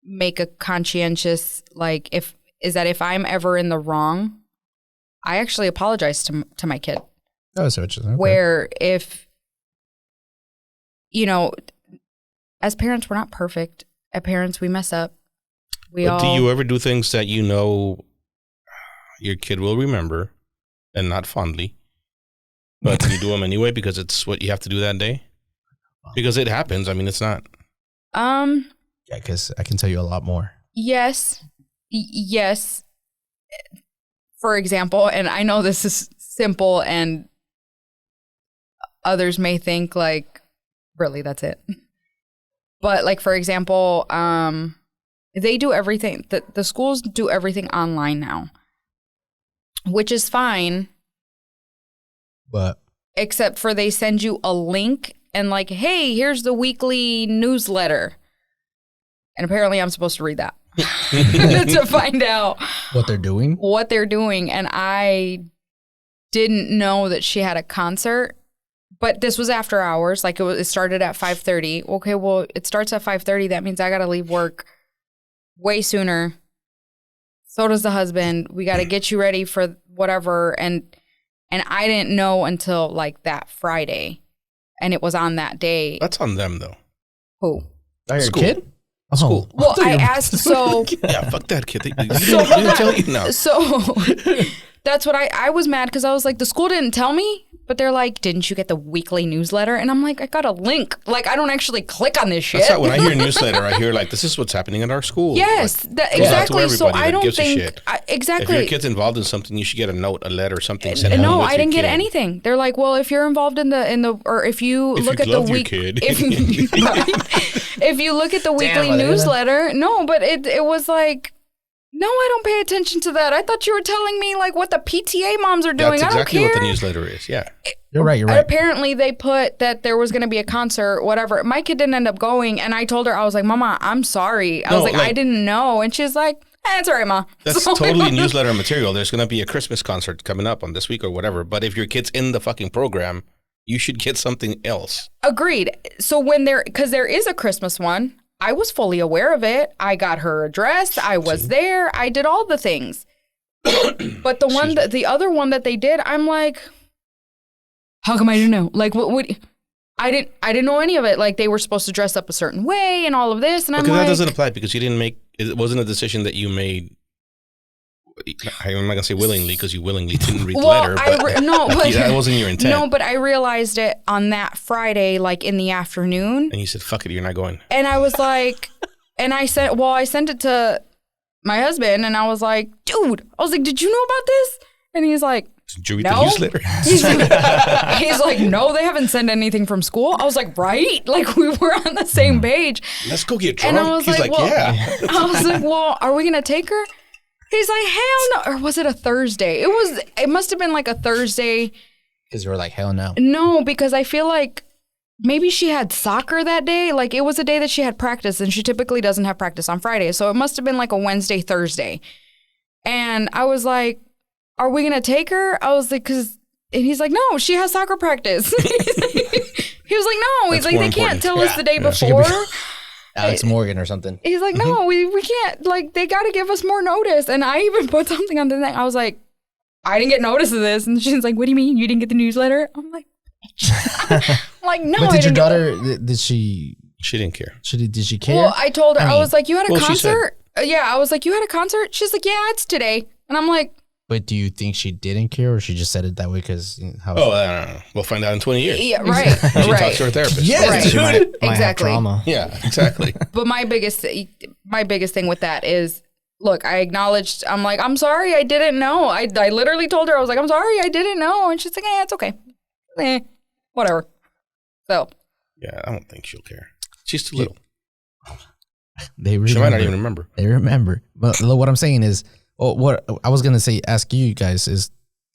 make a conscientious, like, is that if I'm ever in the wrong, I actually apologize to my kid. Oh, so it's just, okay. Where if, you know, as parents, we're not perfect. As parents, we mess up. But do you ever do things that you know your kid will remember and not fondly, but you do them anyway because it's what you have to do that day? Because it happens. I mean, it's not. Yeah, because I can tell you a lot more. Yes. Yes. For example, and I know this is simple and others may think like, really, that's it. But like, for example, they do everything, the schools do everything online now, which is fine. But Except for they send you a link and like, hey, here's the weekly newsletter. And apparently I'm supposed to read that to find out what they're doing? And I didn't know that she had a concert, but this was after hours. Like it started at 5:30. Okay, well, it starts at 5:30. That means I got to leave work way sooner. So does the husband. We got to get you ready for whatever. And I didn't know until like that Friday. And it was on that day. That's on them, though. Who? Your School. kid? School. Well, I asked, so... Yeah, fuck that kid. They didn't tell you now. So that's what I was mad because I was like, the school didn't tell me, but they're like, didn't you get the weekly newsletter? And I'm like, I got a link. Like, I don't actually click on this shit. That's how, when I hear a newsletter, I hear like, this is what's happening at our school. Yes, Like, exactly. So everybody I that don't gives a think shit. exactly. If your kid's involved in something, you should get a note, a letter, something sent home No, with I your didn't get kid. anything. They're like, well, if you're involved in the or if you look at the love your week, kid. if you look at the weekly Elena. newsletter, no, but it was like, no, I don't pay attention to that. I thought you were telling me like what the PTA moms are doing. That's I don't exactly care. what the newsletter is. Yeah. You're right. Apparently, they put that there was going to be a concert, whatever. My kid didn't end up going, and I told her, I was like, Mama, I'm sorry. I was like, I didn't know. And she's like, it's all right, Ma. That's So- totally newsletter material. There's going to be a Christmas concert coming up on this week or whatever. But if your kid's in the fucking program, you should get something else. Agreed. So because there is a Christmas one, I was fully aware of it. I got her address. I was there. I did all the things. But the other one that they did, I'm like, how come I didn't know? Like, what I didn't know any of it. Like, they were supposed to dress up a certain way and all of this. And I'm Because like, that doesn't apply because you didn't make, it wasn't a decision that you made. I'm not going to say willingly because you willingly didn't read the letter. But that wasn't your intent. No, but I realized it on that Friday, like in the afternoon. And you said, fuck it, you're not going. And I was like, I sent it to my husband and I was like, dude, did you know about this? And he's like, Did you read no. the newsletter? He's like, no, they haven't sent anything from school. I was like, right? Like we were on the same page. Let's go get drunk. And I was He's like, yeah. I was like, well, are we going to take her? He's like, hell no. Or was it a Thursday? It must have been like a Thursday. Because you were like, hell no. No, because I feel like maybe she had soccer that day. Like it was a day that she had practice and she typically doesn't have practice on Friday. So it must have been like a Wednesday, Thursday. And I was like, are we going to take her? I was like, and he's like, no, she has soccer practice. He was like, no. He's That's like, more they can't important. tell us the day She before. could be Alex Morgan or something. He's like, no, we can't. Like, they got to give us more notice. And I even put something on the thing. I was like, I didn't get notice of this. And she's like, what do you mean? You didn't get the newsletter? I'm like, no. But did your daughter, did she She didn't care. did she care? Well, I told her, I was like, you had a Well, she said- concert? Yeah, I was like, you had a concert? She's like, yeah, it's today. And I'm like, But do you think she didn't care or she just said it that way because how? Oh, I don't know. We'll find out in 20 years. yeah, right, She talks to right. her therapist. Yes, Right. She might have Exactly. trauma. Yeah, exactly. But my biggest thing with that is look, I acknowledged, I'm like, I'm sorry, I didn't know. I literally told her, I was like, I'm sorry, I didn't know. And she's like, it's okay. Whatever. So. Yeah, I don't think she'll care. She's too little. They remember. She might not even remember. They remember. But what I'm saying is, what I was gonna say, ask you guys is,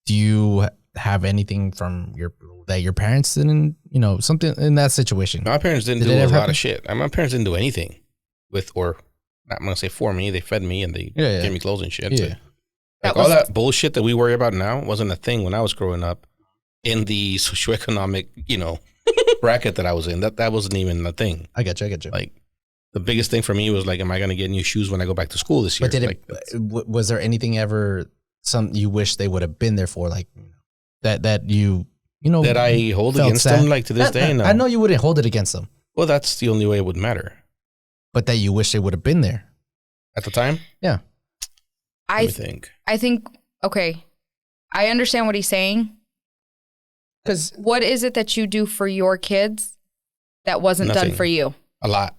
do you have anything from that your parents didn't, something in that situation? My parents didn't do a lot of shit. My parents didn't do anything I'm gonna say for me. They fed me and they gave me clothes and shit. Yeah. Like all that bullshit that we worry about now wasn't a thing when I was growing up in the socioeconomic, bracket that I was in. That wasn't even a thing. I got you. Like the biggest thing for me was like, am I gonna get new shoes when I go back to school this year? But was there anything ever you wish they would have been there for, like that you that I hold against them, like to this day? No. I know you wouldn't hold it against them. Well, that's the only way it would matter. But that you wish they would have been there at the time. Yeah, I think okay. I understand what he's saying. Because what is it that you do for your kids that wasn't done for you? A lot,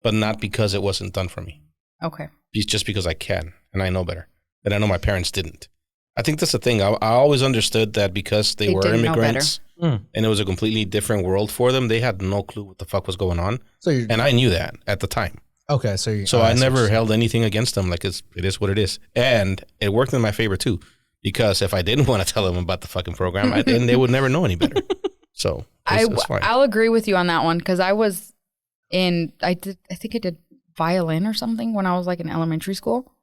but not because it wasn't done for me. Okay. It's just because I can and I know better. And I know my parents didn't. I think that's the thing. I always understood that because they were immigrants and it was a completely different world for them, they had no clue what the fuck was going on. And I knew that at the time. Okay, so I never held anything against them. Like it is what it is. And it worked in my favor too. Because if I didn't want to tell them about the fucking program, then they would never know any better. So it's fine. I'll agree with you on that one because I was I think I did violin or something when I was like in elementary school.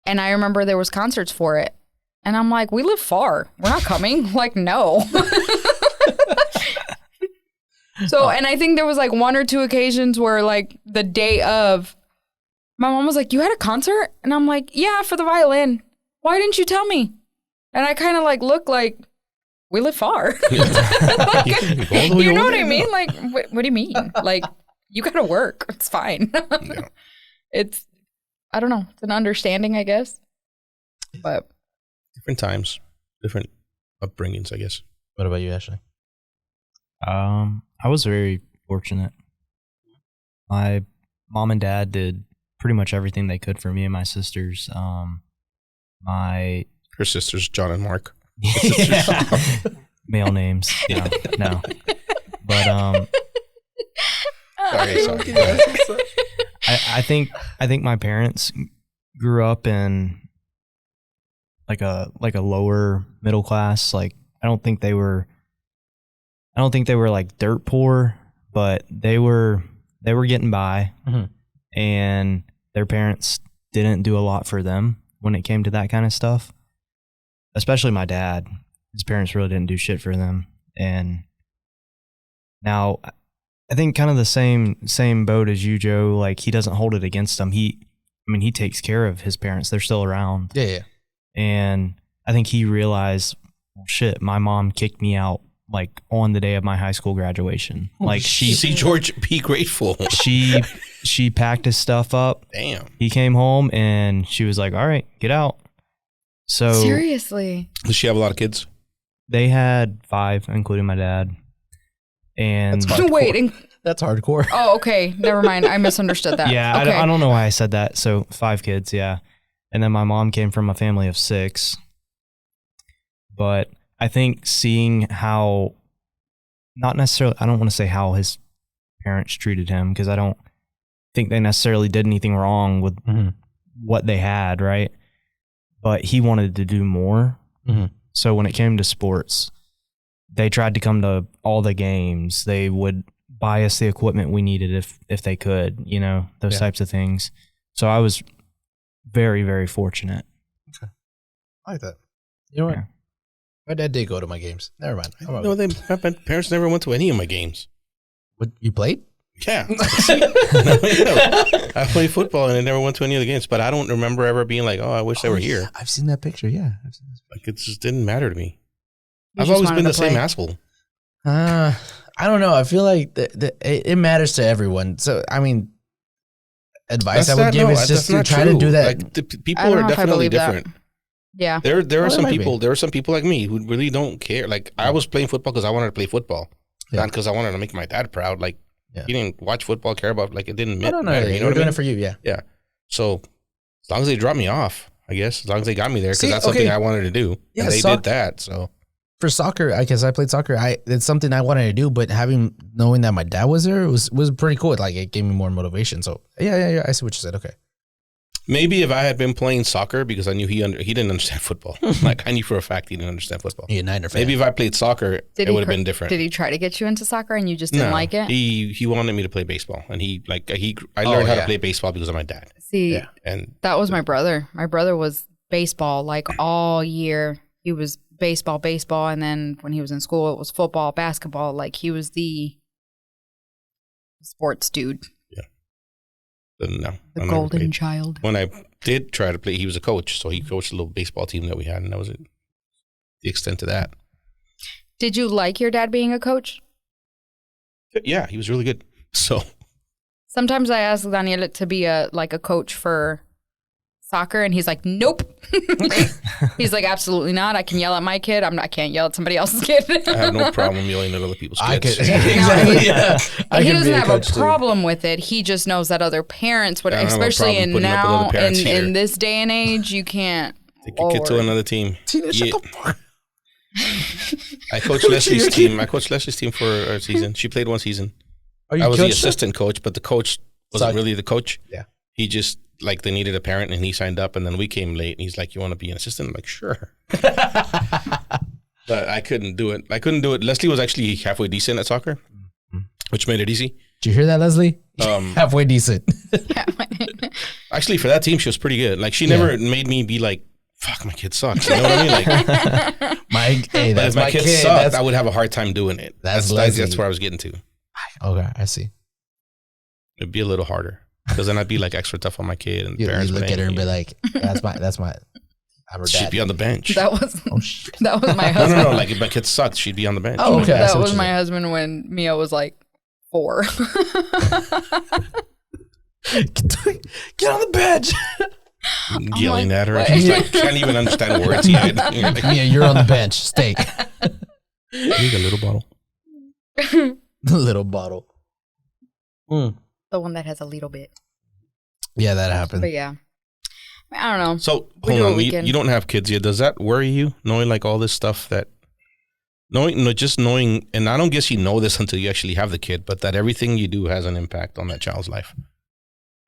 And I remember there was concerts for it. And I'm like, we live far. We're not coming. Like, no. So, and I think there was like one or two occasions where like the day of, my mom was like, you had a concert? And I'm like, yeah, for the violin. Why didn't you tell me? And I kind of like look like, we live far. Like, you know what I mean? Like, what do you mean? Like, you got to work. It's fine. Yeah. It's, I don't know. It's an understanding, I guess. But different times, different upbringings, I guess. What about you, Ashley? I was very fortunate. My mom and dad did pretty much everything they could for me and my sisters. Her sisters, John and Mark. Male names. No. But sorry. I think my parents grew up in like a lower middle class. Like I don't think they were like dirt poor, but they were getting by, and their parents didn't do a lot for them when it came to that kind of stuff. Especially my dad, his parents really didn't do shit for them. And now I think kind of the same boat as you, Joe. Like he doesn't hold it against them. He takes care of his parents. They're still around. Yeah. And I think he realized, well, shit, my mom kicked me out like on the day of my high school graduation. Like see George, be grateful. she packed his stuff up. Damn. He came home and she was like, all right, get out. So seriously, does she have a lot of kids? They had 5, including my dad. And that's hardcore. Oh, okay. Never mind. I misunderstood that. Yeah, okay. I don't know why I said that. So 5 kids, yeah. And then my mom came from a family of 6. But I think seeing how, not necessarily, I don't want to say how his parents treated him, because I don't think they necessarily did anything wrong with what they had, right? But he wanted to do more. So when it came to sports, they tried to come to all the games. They would buy us the equipment we needed if they could, those types of things. So I was very, very fortunate. Okay. I like that. You know what? Yeah. My dad did go to my games. Never mind. No, my parents never went to any of my games. What, you played? Yeah. I played football and I never went to any of the games, but I don't remember ever being like, oh, I wish they were here. I've seen that picture. Yeah. Like it just didn't matter to me. I've always been the same asshole. I don't know. I feel like it matters to everyone. So, I mean, advice I would give is just to try to do that. Like, people are definitely different. Yeah. There are some people. There are some people like me who really don't care. Like I was playing football because I wanted to play football, not because I wanted to make my dad proud. Like he didn't watch football, care about. Like it didn't matter. You know, we're doing it for you. Yeah. Yeah. So As long as they drop me off, I guess. As long as they got me there, because See, that's something I wanted to do. Yeah, and they did that. So for soccer, I guess I played soccer. It's something I wanted to do, but knowing that my dad was there was pretty cool. Like it gave me more motivation. So yeah. I see what you said. Okay. maybe if I had been playing soccer, because I knew he didn't understand football. Like I knew for a fact he didn't understand football. You're a Niner fan. Maybe if I played soccer, it would have been different. Did he try to get you into soccer and you just didn't like it? He wanted me to play baseball, and I learned how to play baseball because of my dad. See, and that was my brother. My brother was baseball like all year. He was baseball, and then when he was in school, it was football, basketball. Like he was the sports dude. Yeah. But no, the golden child. When I did try to play, he was a coach, so he coached a little baseball team that we had, and that was the extent to that. Did you like your dad being a coach? Yeah, he was really good. So sometimes I ask Daniel to be a coach for soccer, and he's like, nope. He's like, absolutely not. I can yell at my kid. I can't yell at somebody else's kid. I have no problem yelling at other people's kids. I could, exactly. Yeah. He doesn't have a problem with it. He just knows that other parents would, especially in this day and age, you can't take your kid to another team. Yeah. I coached Leslie's team. I coached Leslie's team for a season. She played one season. I was the assistant coach, but the coach wasn't really the coach. Yeah. He just, they needed a parent, and he signed up, and then we came late, and he's like, you want to be an assistant? I'm like, sure. But I couldn't do it. Leslie was actually halfway decent at soccer, which made it easy. Did you hear that, Leslie? Halfway decent. Actually, for that team, she was pretty good. Like, she never made me be like, fuck, my kid sucks. You know what I mean? Like, but if my kid sucked, I would have a hard time doing it. That's where I was getting to. Okay, I see. It'd be a little harder, because then I'd be like extra tough on my kid, and parents would look at her and be like, "That's my." I'm her dad. She'd be on the bench. That was my husband. No. Like if my kid sucked, she'd be on the bench. Oh, okay. That was my husband when Mia was like 4. Get on the bench. Yelling at her. She's like, can't even understand words yet. Mia, you're on the bench. Steak. Need a little bottle. The little bottle. The one that has a little bit. Yeah, that happened. But yeah. I don't know. So, hold on. You don't have kids yet. Does that worry you, knowing like all this stuff knowing, and I don't guess you know this until you actually have the kid, but that everything you do has an impact on that child's life?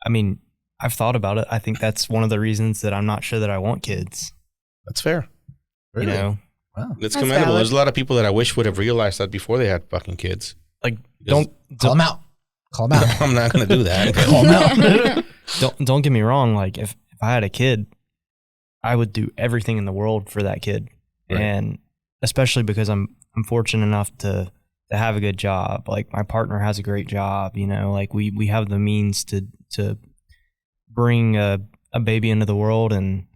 I mean, I've thought about it. I think that's one of the reasons that I'm not sure that I want kids. That's fair. Really? You know? Wow. It's commendable. Valid. There's a lot of people that I wish would have realized that before they had fucking kids. Like, call them out. Call them out. I'm not going to do that. Call them out. Don't get me wrong. Like, if I had a kid, I would do everything in the world for that kid. Right. And especially because I'm fortunate enough to have a good job. Like, my partner has a great job, you know, like we have the means to bring a baby into the world and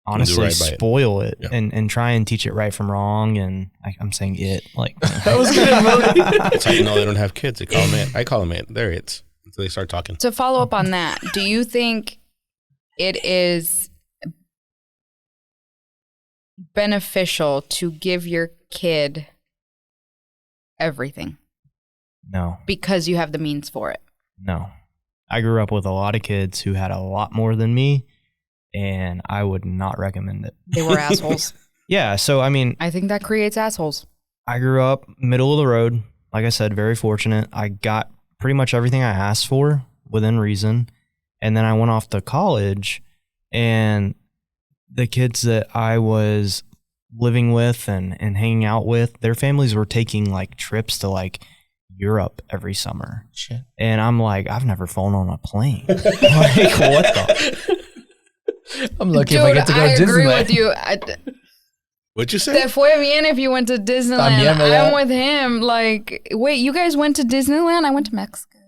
honestly spoil it and try and teach it right from wrong. And I'm saying it like that was good. That's how you know they don't have kids. They call them it. I call them it. They're it's until they start talking. To follow up on that, do you think it is beneficial to give your kid everything? No. Because you have the means for it? No. I grew up with a lot of kids who had a lot more than me, and I would not recommend it. They were assholes. Yeah, so I mean, I think that creates assholes. I grew up middle of the road. Like I said, very fortunate. I got pretty much everything I asked for within reason. And then I went off to college, and the kids that I was living with and hanging out with, their families were taking like trips to like Europe every summer. Shit. And I'm like, I've never flown on a plane. Like, what the? I'm lucky if I get to go to Disneyland. I agree with you. What'd you say? Te fue bien if you went to Disneyland. I'm with him. Like, wait, you guys went to Disneyland? I went to Mexico.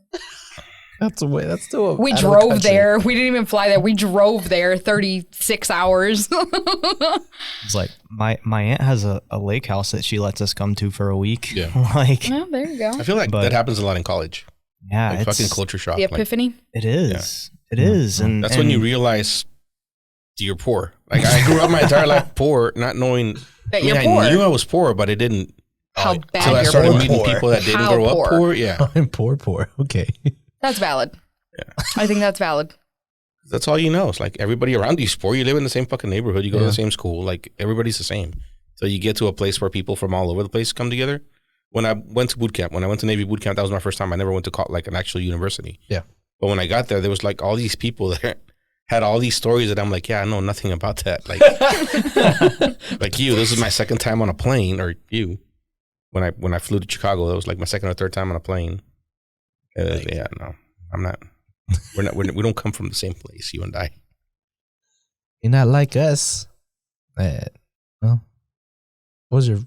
That's still a we drove there. We didn't even fly there. We drove there 36 hours. It's like my aunt has a lake house that she lets us come to for a week. Yeah. Like, well, there you go. I feel like that happens a lot in college. Yeah. Like fucking culture shock. The epiphany? It is. Yeah. It is. And that's when you realize you're poor. Like, I grew up my entire life poor, not knowing that you're poor. I knew I was poor, but I didn't. How bad until I started meeting people that didn't grow up poor. Yeah. I'm poor. Okay. That's valid. Yeah. I think that's valid. That's all you know. It's like everybody around you's poor. You live in the same fucking neighborhood. You go to the same school. Like everybody's the same. So you get to a place where people from all over the place come together. When I went to boot camp, when I went to Navy boot camp, that was my first time. I never went to like an actual university. Yeah. But when I got there was like all these people that had all these stories that I'm like, yeah, I know nothing about that. Like, like you, this is my second time on a plane, or you. When I flew to Chicago, that was like my second or third time on a plane. Yeah, no, I'm not. We don't come from the same place, you and I. You're not like us. Well, what was your? I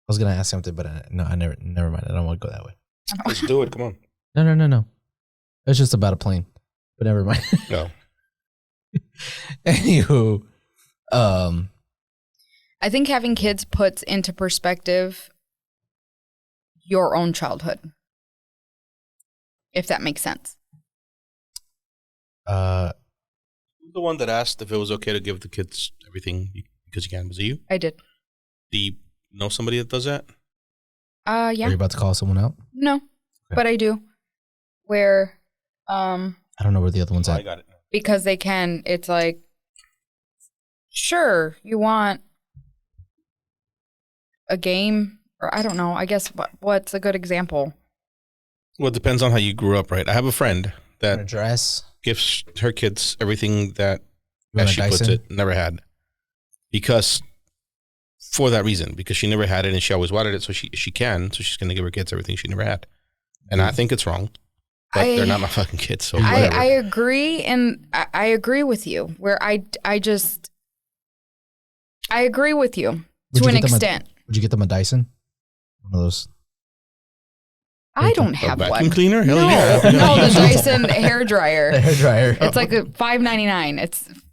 was gonna ask something, but I never mind. I don't want to go that way. Let's do it. Come on. No. It's just about a plane, but never mind. No. Anywho, I think having kids puts into perspective your own childhood, if that makes sense. The one that asked if it was okay to give the kids everything because you can. Was it you? I did. Do you know somebody that does that? Yeah. Are you about to call someone out? No, Okay. but I do. Where, I don't know where the other one's I at. got it. because they can, it's like, sure, you want a game, or I don't know, I guess what's a good example? Well, it depends on how you grew up, right? I have a friend A that dress. gives her kids everything that, You want as a she puts Dyson? it, never had. Because, for that reason, because she never had it and she always wanted it, so she's going to give her kids everything she never had. And I think it's wrong, but they're not my fucking kids, so whatever. I agree, and I agree with you, where I agree with you Would to you an get them extent. Would you get them a Dyson? One of those. I don't A have vacuum one. cleaner? Hell No, yeah. no, the Dyson hair dryer. The hair dryer. It's like $5.99.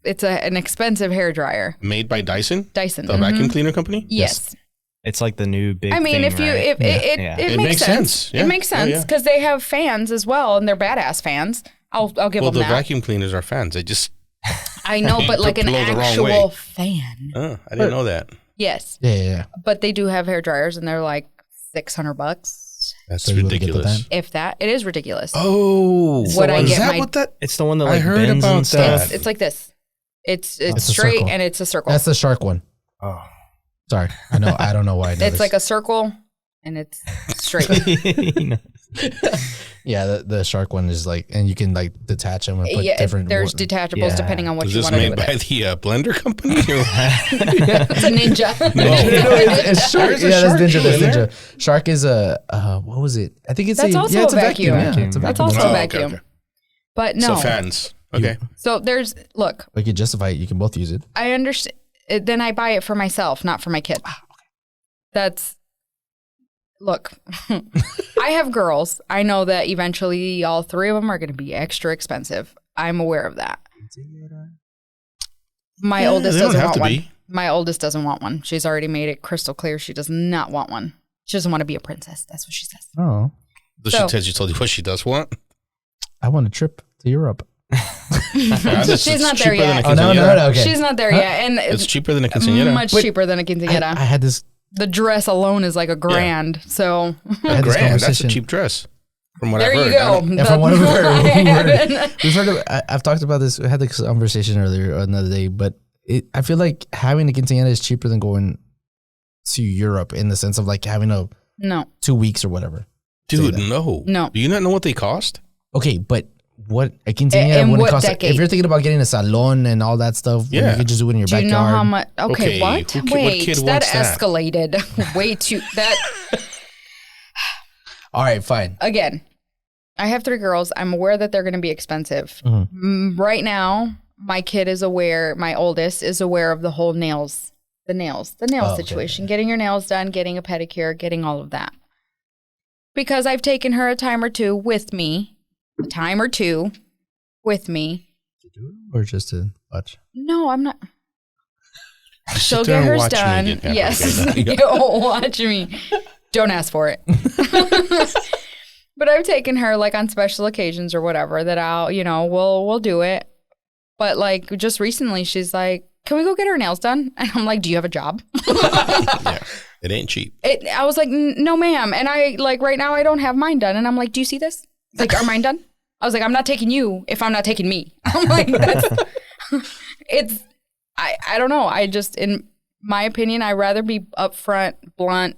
It's an expensive hair dryer. Made by Dyson, Dyson. the vacuum cleaner company? Yes. It's like the new big I mean, thing, if you, right? if Yeah. it makes sense. Yeah. It makes Yeah, sense yeah. because they have fans as well, and they're badass fans. I'll give Well, them the that. vacuum cleaners are fans. They just, I know, but like an blow the wrong actual way. fan. I didn't know that. Yes, Yeah. but they do have hair dryers, and they're like $600. That's So you wouldn't get the ridiculous. van? If that, it is ridiculous. Oh, What I is get that my- what that? It's the one that I like heard bends about and stuff. that. It's like this. It's It's a straight circle. and it's a circle. That's the shark one. Oh. Sorry. I know. I don't know why I know It's this. like a circle and it's straight. You know. Yeah, the shark one is like, and you can like detach them and put Yeah, different. there's detachables Yeah. depending on what Is you this want to do made with by it. the blender company? Or- It's a ninja. it's shark. There's a Yeah, shark that's ninja. too That's in there? ninja. Shark is a what was it? I think it's That's a also it's a vacuum. Yeah, it's a That's vacuum. also a Oh, vacuum. But no. So fans. Okay. So there's, look, Like you justify it, you can both use it. I understand. Then I buy it for myself, not for my kid. That's, look, I have girls. I know that eventually all three of them are going to be extra expensive. I'm aware of that. My Yeah, oldest they don't doesn't have want to one. be. My oldest doesn't want one. She's already made it crystal clear. She does not want one. She doesn't want to be a princess. That's what she says. Oh, So- She told you what she does want? I want a trip to Europe. She's not there yet. Oh no, okay. She's not there Huh? yet. And It's cheaper than a quinceañera. much Wait, cheaper than a I quinceañera. had this. The dress alone is like $1,000. So I had this Grand. That's a conversation. cheap dress. From what there I've heard. you go. And from what we've heard, I we've heard of, I've talked about this. We had this conversation earlier another day, but I feel like having a quinceañera is cheaper than going to Europe in the sense of like having a No. 2 weeks or whatever. Dude, Say that. no. Do you not know what they cost? Okay, but what a quinceañera In wouldn't what cost? decade? If you're thinking about getting a salon and all that stuff, Yeah. you could just do it in your Do you backyard. know how much? Okay, Okay, what? what Wait, kid that wants that? escalated way too. That All right, fine. again. I have 3 girls. I'm aware that they're going to be expensive. Mhm. Right now, my kid is aware. My oldest is aware of the whole nails, the nail okay. situation. Getting your nails done, getting a pedicure, getting all of that. Because I've taken her a time or two with me, Or just to watch. No, I'm not. She'll Sit there get and hers watch me done. get pampered. Yes. Okay, got it. You'll watch me. Don't ask for it. But I've taken her like on special occasions or whatever that I'll, we'll do it. But like just recently she's like, can we go get her nails done? And I'm like, do you have a job? Yeah. It ain't cheap. I was like, no, ma'am. And I like right now I don't have mine done. And I'm like, do you see this? Like, are mine done? I was like, I'm not taking you if I'm not taking me. I'm like, I don't know. I just, in my opinion, I'd rather be upfront, blunt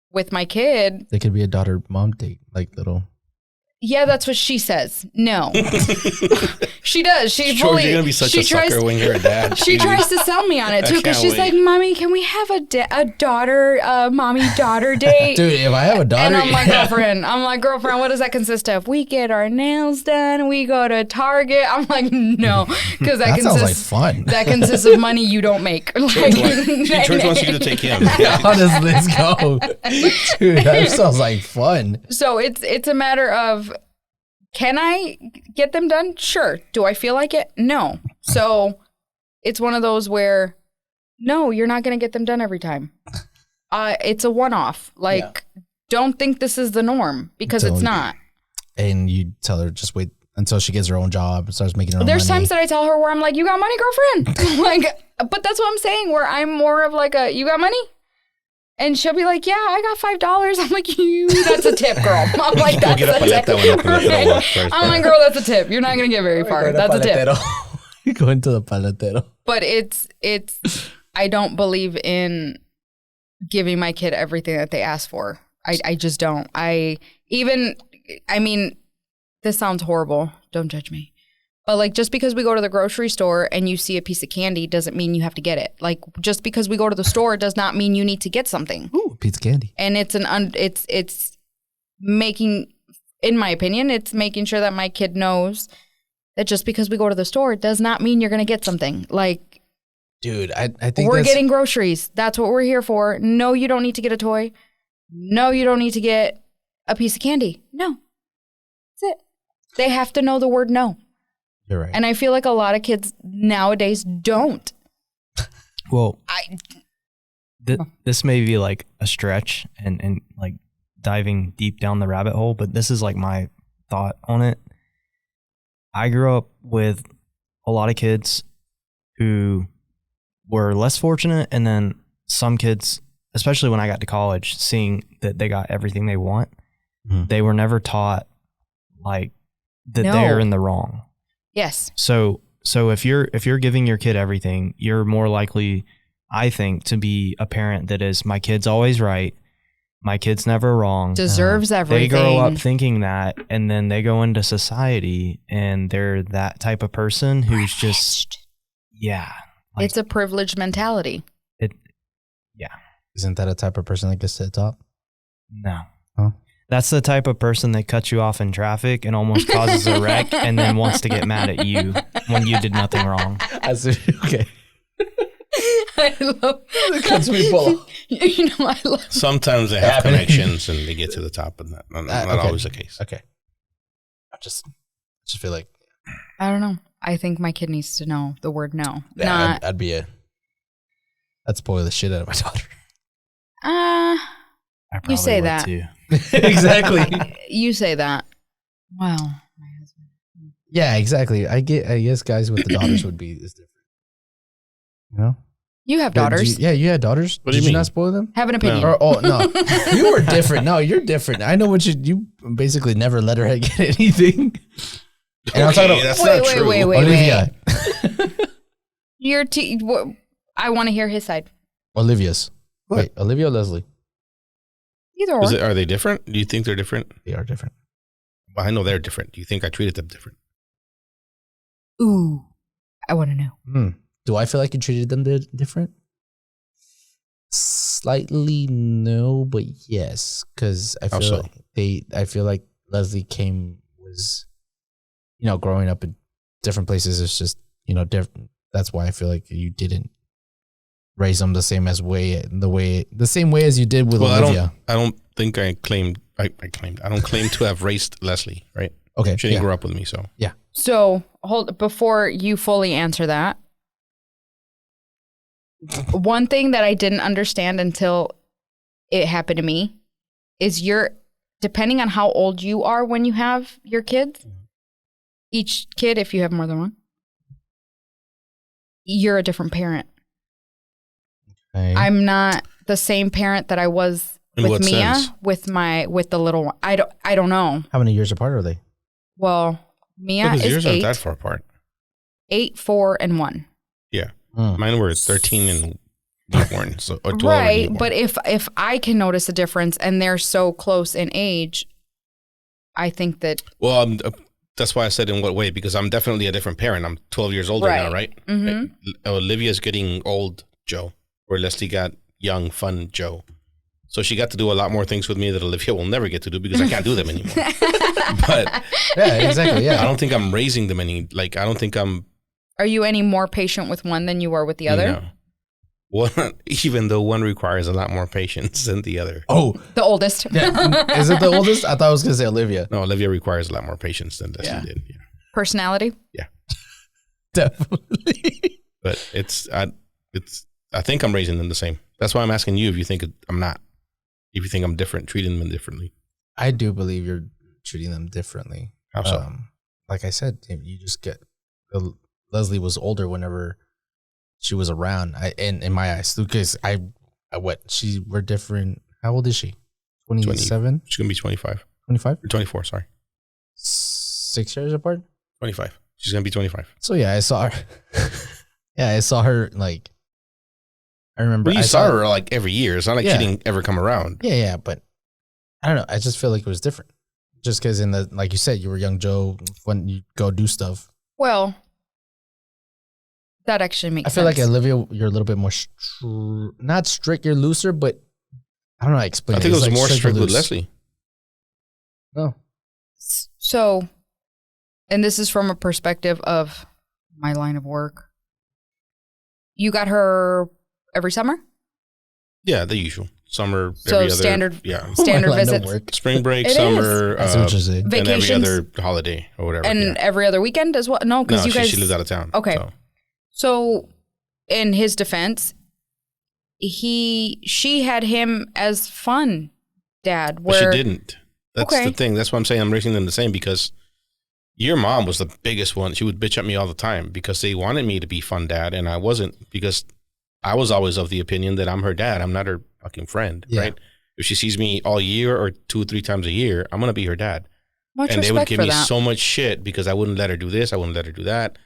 with my kid. They could be a daughter-mom date, like little. Yeah, that's what she says. No. She does. George, you're going to be such a sucker when you're a dad. She tries to sell me on it, too, because she's like, Mommy, can we have a daughter, mommy-daughter date? Dude, if I have a daughter... And I'm like, girlfriend, what does that consist of? We get our nails done. We go to Target. I'm like, no. Because that sounds like fun. That consists of money you don't make. Like, George wants you to take him. Honestly, let's go. Dude, that sounds like fun. So it's a matter of, can I get them done? Sure. Do I feel like it? No. So it's one of those where, no, you're not going to get them done every time. It's a one-off. Like, don't think this is the norm, because it's not. And you tell her, just wait until she gets her own job and starts making her own money. There's times that I tell her where I'm like, you got money, girlfriend? Like, but that's what I'm saying, where I'm more of like you got money? And she'll be like, yeah, I got $5. I'm like, that's a tip, girl. I'm like, that's a tip. I'm like, girl, that's a tip. You're not going to get very far. That's a tip. Going to the paletero. But it's, I don't believe in giving my kid everything that they ask for. I just don't. I mean, this sounds horrible. Don't judge me. But like, just because we go to the grocery store and you see a piece of candy doesn't mean you have to get it. Like, just because we go to the store does not mean you need to get something. Ooh, piece of candy. And it's making, in my opinion, it's making sure that my kid knows that just because we go to the store does not mean you're going to get something. Like, dude, I think we're getting groceries. That's what we're here for. No, you don't need to get a toy. No, you don't need to get a piece of candy. No. That's it. They have to know the word no. You're right. And I feel like a lot of kids nowadays don't. Well, this may be like a stretch and like diving deep down the rabbit hole, but this is like my thought on it. I grew up with a lot of kids who were less fortunate, and then some kids, especially when I got to college, seeing that they got everything they want, they were never taught like that they're in the wrong. Yes. So if you're giving your kid everything, you're more likely, I think, to be a parent that is, my kid's always right, my kid's never wrong, deserves everything. They grow up thinking that, and then they go into society and they're that type of person who's just, like, it's a privileged mentality. Isn't that a type of person that gets to the top? No. Huh? That's the type of person that cuts you off in traffic and almost causes a wreck and then wants to get mad at you when you did nothing wrong. Okay. I love it. Cuts people off. You know, I love. Sometimes they have connections and they get to the top, but not always the case. Okay. I just feel like, I don't know. I think my kid needs to know the word no. Yeah, I'd spoil the shit out of my daughter. You say that. Too. Exactly. You say that. Wow. My husband. Yeah, exactly. I guess guys with the daughters is different. You know? You have daughters. You had daughters. What do you Did mean? You not spoil them? Have an opinion. No. You were different. No, you're different. I know what you basically never let her get anything. And I'm talking about, that's not true. Wait. Olivia. I want to hear his side. Olivia's. What? Wait, Olivia or Leslie? Either or. Are they different? Do you think they're different? They are different. Well, I know they're different. Do you think I treated them different? Ooh, I want to know. Do I feel like you treated them different? Slightly, no, but yes, because I feel like Leslie was, growing up in different places. It's just, different. That's why I feel like you didn't raise them the same way as you did with Olivia. I don't think I claimed. I don't claim to have raised Leslie, right? Okay, she didn't grow up with me, so yeah. So before you fully answer that, one thing that I didn't understand until it happened to me is depending on how old you are when you have your kids, each kid, if you have more than one, you're a different parent. Okay. I'm not the same parent that I was with Mia, sense? with the little one. I don't know. How many years apart are they? Well, Mia Because is yours 8, aren't that far apart. 8, 4, and 1. Yeah. Mm. Mine were 13 and newborn, so or 12 Right, and newborn. but if I can notice a difference and they're so close in age, I think that Well, that's why I said in what way, because I'm definitely a different parent. I'm 12 years older now, right? Mhm. Olivia's getting old Joe, where Leslie got young, fun Joe. So she got to do a lot more things with me that Olivia will never get to do because I can't do them anymore. But Yeah, exactly. I Yeah. don't think I'm raising them any, like, I don't think I'm, Are you any more patient with one than you are with the other? no. One, even though one requires a lot more patience than the other. Oh, The oldest. yeah. Is it the oldest? I thought I was gonna say Olivia. No, Olivia requires a lot more patience than Leslie did. Yeah. Personality? Definitely. But I think I'm raising them the same. That's why I'm asking you if you think I'm not. If you think I'm different, treating them differently. I do believe you're treating them differently. How so? Like I said, you just get. Leslie was older whenever she was around. In my eyes, because we're different. How old is she? 27? She's gonna be 25 25? or 24. Sorry, 6 years apart. 25. She's gonna be 25. So yeah, I saw her. Yeah, I saw her like. I remember. Well, you I saw her like every year. It's not like Yeah. she didn't ever come around. Yeah, but I don't know. I just feel like it was different. Just because like you said, you were young Joe when you go do stuff. Well, that actually makes I feel sense. like Olivia, you're a little bit more not strict. You're looser, but I don't know how to explain. I think it was It's like more strict with loose. Leslie. Oh, So, and this is from a perspective of my line of work. You got her every summer? Yeah, the usual summer. So every other, standard- Yeah, Standard my line of visits. work. spring break, It is. summer, I see what you're saying. and every Vacations? other holiday or whatever. And yeah. every other weekend as well? No, because No, you guys. she lived out of town. Okay. so. So, in his defense, she had him as fun dad. But Where she didn't. That's Okay. the thing. That's why I'm saying I'm raising them the same, because your mom was the biggest one. She would bitch at me all the time because they wanted me to be fun dad, and I wasn't, because I was always of the opinion that I'm her dad. I'm not her fucking friend, Yeah. right? If she sees me all year or 2 or 3 times a year, I'm gonna be her dad. much And they would respect give for me that. so much shit because I wouldn't let her do this. I wouldn't let her do that.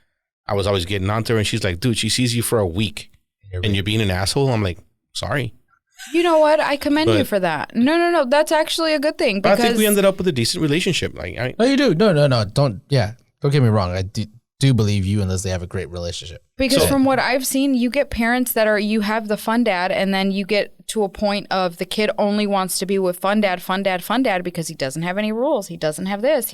I was always getting on to her, and she's like, "Dude, she sees you for a week, and you're being an asshole." I'm like, "Sorry." You know what? I commend you But- for that. No. That's actually a good thing But I because think we ended up with a decent relationship. Like, No, you do. No. Don't get me wrong. I do believe you and Leslie have a great relationship. Because So- from what I've seen, you get parents that you have the fun dad, and then you get to a point of the kid only wants to be with fun dad because he doesn't have any rules. He doesn't have this.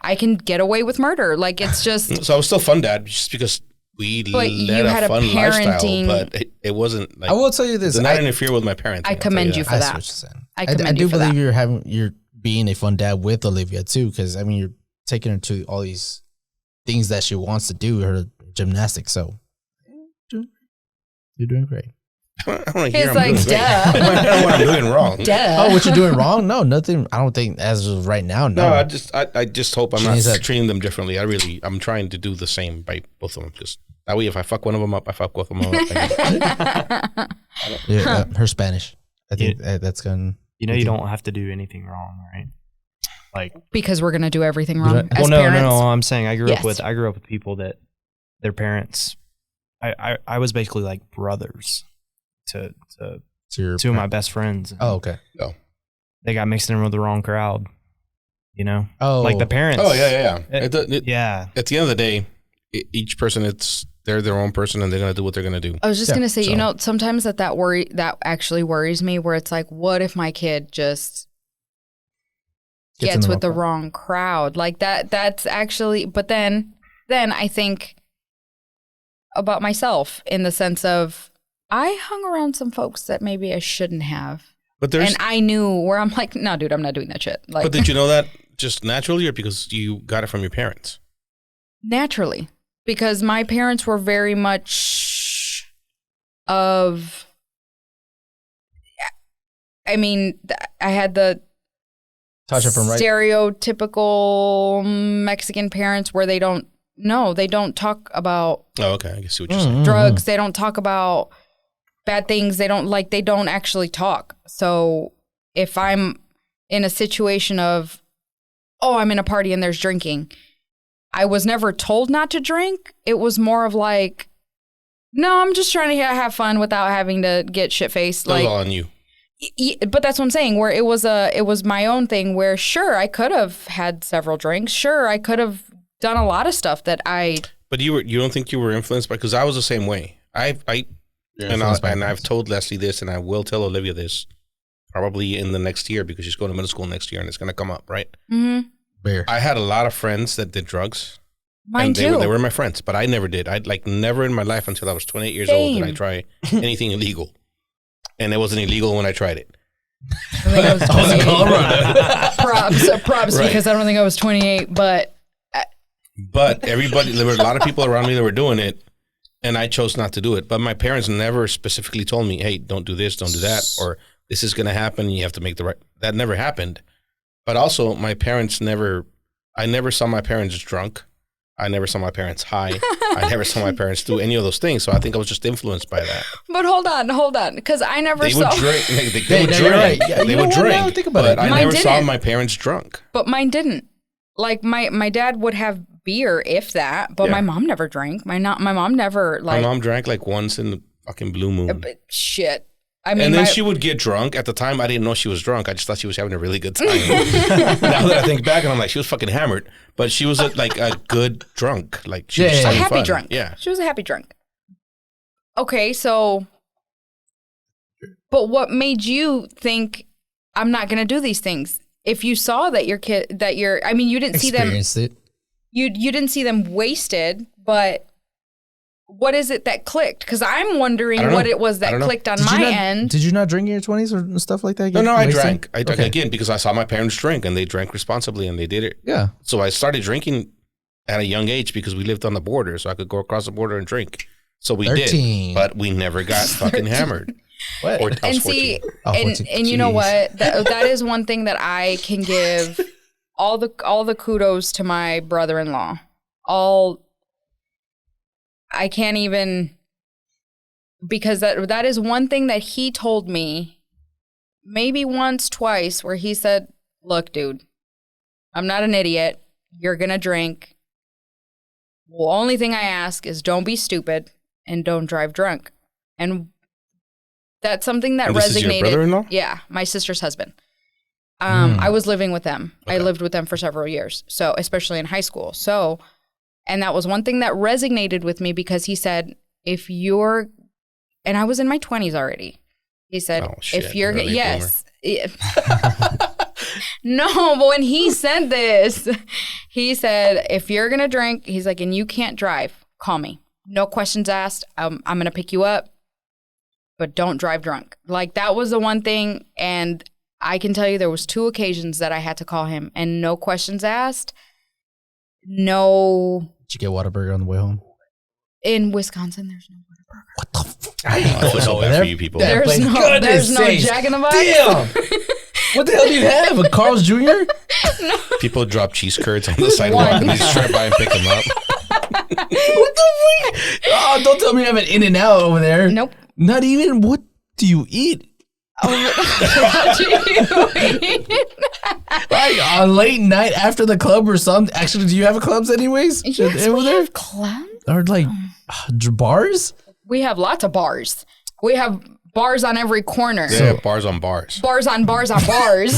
I can get away with murder. Like, it's just, so I was still fun dad just because we But you led had a a fun lifestyle, parenting- but it wasn't like, I will tell you this. did not interfere with my parenting. I I'll tell commend you that. for I that. see what you're saying. I commend do you for believe that. you're being a fun dad with Olivia too, because I mean you're taking her to all these things that she wants to do, her gymnastics. So you're doing great. I don't want to He's hear like, I'm doing great. duh. I don't know what I'm doing wrong. Oh, what you're doing wrong? No, nothing. I don't think as of right now. No, No, I just hope I'm She not needs that- treating them differently. I'm trying to do the same by both of them. Just that way, if I fuck one of them up, I fuck both of them up. Yeah, her Spanish. I think that's gonna. You know, you don't have to do anything wrong, right? Like, Because we're going to do everything wrong don't- as well, no, parents. I'm saying I grew Yes. up with people that their parents. I was basically like brothers to To your two of my best friends. Oh, okay. They got mixed in with the wrong crowd. You know, Oh, like the parents. Oh yeah. Yeah. At the end of the day, each person, they're their own person, and they're gonna do what they're gonna do. I was just Yeah, going to say, so- you know, sometimes that actually worries me, where it's like, what if my kid just Gets in gets the with the wrong wrong crowd? Like that's actually, but then I think about myself in the sense of I hung around some folks that maybe I shouldn't have. But there's, And I knew where I'm like, no, dude, I'm not doing that shit. Like, but did you know that just naturally, or because you got it from your parents? naturally, because my parents were very much of, I mean, I had the Tasha from right. stereotypical Mexican parents where they don't talk about Oh, okay. I see what you're saying. drugs. They don't talk about bad things. They don't actually talk. So if I'm in a situation of, oh, I'm in a party and there's drinking, I was never told not to drink. It was more of like, no, I'm just trying to have fun without having to get shit faced. That was Like, all on you. but that's what I'm saying. Where it was my own thing. Where sure, I could have had several drinks. Sure, I could have done a lot of stuff that I. But you don't think you were influenced by? Because I was the same way. I've told Leslie this, and I will tell Olivia this, probably in the next year because she's going to middle school next year, and it's going to come up, right? Mm-hmm. Bear. I had a lot of friends that did drugs. Mine and too. They were my friends, but I never did. I'd like never in my life until I was 28 years old did I Same. try anything illegal, and it wasn't illegal when I tried it. I think I was 28. Props, Right. because I don't think I was 28, but But everybody, there were a lot of people around me that were doing it, and I chose not to do it. But my parents never specifically told me, "Hey, don't do this, don't do that," or "This is going to happen. You have to make the right." That never happened. But also, my parents never. I never saw my parents drunk. I never saw my parents high. I never saw my parents do any of those things. So I think I was just influenced by that. But hold on, because I never They saw. would drink. They Hey, would no, you're drink. right. Yeah, They you know would what? Now drink. think about But it. I Mine never saw didn't. my parents drunk. But mine didn't. Like my dad would have beer, if that. But Yeah. my mom never drank. My mom never My like. mom drank like once in the fucking blue moon. But shit. I mean, And then my- she would get drunk. At the time, I didn't know she was drunk. I just thought she was having a really good time. Now that I think back, and I'm like, she was fucking hammered. But she was like a good drunk. Like she was Yeah, just yeah, a having happy fun. drunk. Yeah. She was a happy drunk. Okay, so. But what made you think I'm not going to do these things? If you saw that your kid, I mean, you didn't see them. Experienced it. You didn't see them wasted, but what is it that clicked? Because I'm wondering I don't what know. it was I that don't know. clicked on Did you my not- end. Did you not drink in your 20s or stuff like that? No, I Wasted? drank. I drank Okay. again because I saw my parents drink and they drank responsibly and they did it. Yeah. So I started drinking at a young age because we lived on the border. So I could go across the border and drink. So we 13. did. But we never got fucking hammered. What? Or I was And see, 14. Oh, and 14. you know Jeez. what? That is one thing that I can give all the kudos to my brother-in-law. I can't even, because that is one thing that he told me maybe once, twice, where he said, "Look, dude, I'm not an idiot. You're gonna drink. Well, only thing I ask is don't be stupid and don't drive drunk." And that's something that And this is your resonated. brother-in-law? Yeah, my sister's husband. I was living with them. I Okay. lived with them for several years. So, especially in high school. So, and that was one thing that resonated with me because he said, if you're, and I was in my 20s already. He said, Oh, shit. if you're, Early yes. No, but when he said this, he said, if you're going to drink, he's like, and you can't drive, call me. No questions asked. I'm going to pick you up, but don't drive drunk. Like that was the one thing. And I can tell you there was 2 occasions that I had to call him and no questions asked. No, Did you get Whataburger on the way home? in Wisconsin, there's no Whataburger. What the fuck? I feel so bad for you people. Yeah. There's no, goodness there's no sakes. Jack in the Box. Damn! What the hell do you have? A Carl's Jr.? People drop cheese curds on the sidewalk and they just drive by and pick them up. What the fuck? Oh, don't tell me you have an In-N-Out over there. Nope. Not even. What do you eat? Like on late night after the club or something. Actually, do you have clubs anyways? Yes, over we there? have clubs. Or like bars? We have lots of bars. We have bars on every corner. They have bars on bars. Bars on bars on bars.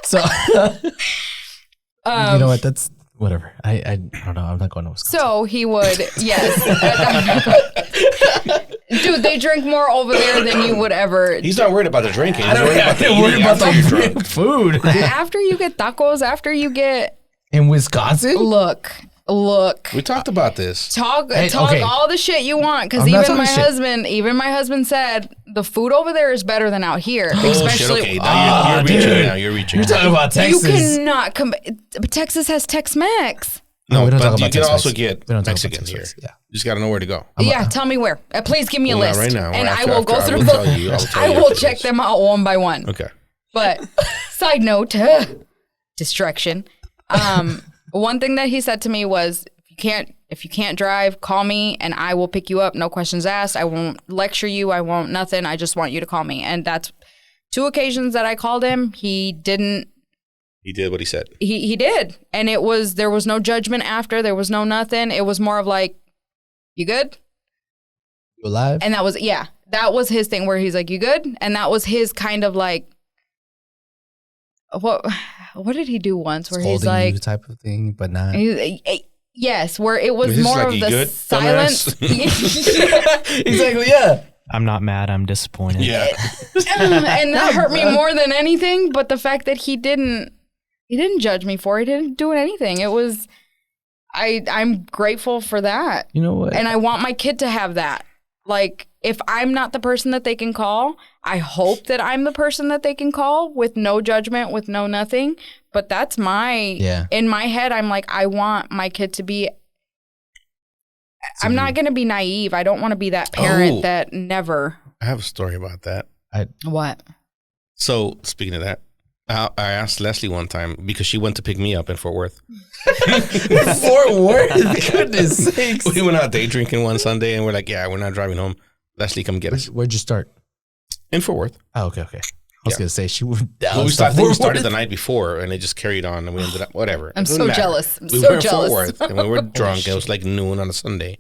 So you know what? That's whatever. I don't know. I'm not going to Wisconsin. So he would, yes. Dude, they drink more over there than you would ever. He's not worried about the drinking. He's I don't worried about the worry eating about after you're the drunk. food After you get tacos, after you get, in Wisconsin. look. We talked about this. Talk Hey, okay. all the shit you want, because I'm not even talking my husband said the food over there is better than out here. Oh, shit, Especially, okay. Now you're reaching dude. now. You're reaching. You're talking about you Texas. cannot come. Texas has Tex-Mex. No, we don't but talk you about can Tex-Mex. also get We don't talk about Mexican here. Tex-Mex, yeah. You just got to know where to go. Yeah, tell me where. Please give me a Well, not list, right now. and After- I will go after I through will tell you. I will the. tell I you will after check this. them out one by one. Okay. But side note, distraction. One thing that he said to me was, if you can't drive, call me and I will pick you up. No questions asked. I won't lecture you. I won't nothing. I just want you to call me. And that's 2 occasions that I called him. He didn't He did what he said. He did. And there was no judgment after. There was no nothing. It was more of like, you good? You alive? And that was his thing where he's like, you good? And that was his kind of like, what did he do once where he's Scolding like, you type of thing, but not. yes, where it was This is more like, of "You the good, silence. Exactly. Yeah. I'm not mad. I'm disappointed. Yeah. And that hurt me more than anything. But the fact that he didn't judge me for it. He didn't do anything. It was, I'm grateful for that. You know what? And I want my kid to have that. Like, if I'm not the person that they can call, I hope that I'm the person that they can call with no judgment, with no nothing. But that's in my head, I'm like, I want my kid to be, I'm not going to be naive. I don't want to be that parent that never. I have a story about that. What? So, speaking of that, I asked Leslie one time because she went to pick me up in Fort Worth. Fort Worth? Goodness sakes. We went out day drinking one Sunday and we're like, yeah, we're not driving home. Leslie, come get us. Where'd you start? In Fort Worth. Oh, okay. I was going to say she would down. Well, we stuff. started the night before and it just carried on and we ended up, whatever. I'm so jealous. We were in Fort Worth and we were drunk. It was like noon on a Sunday.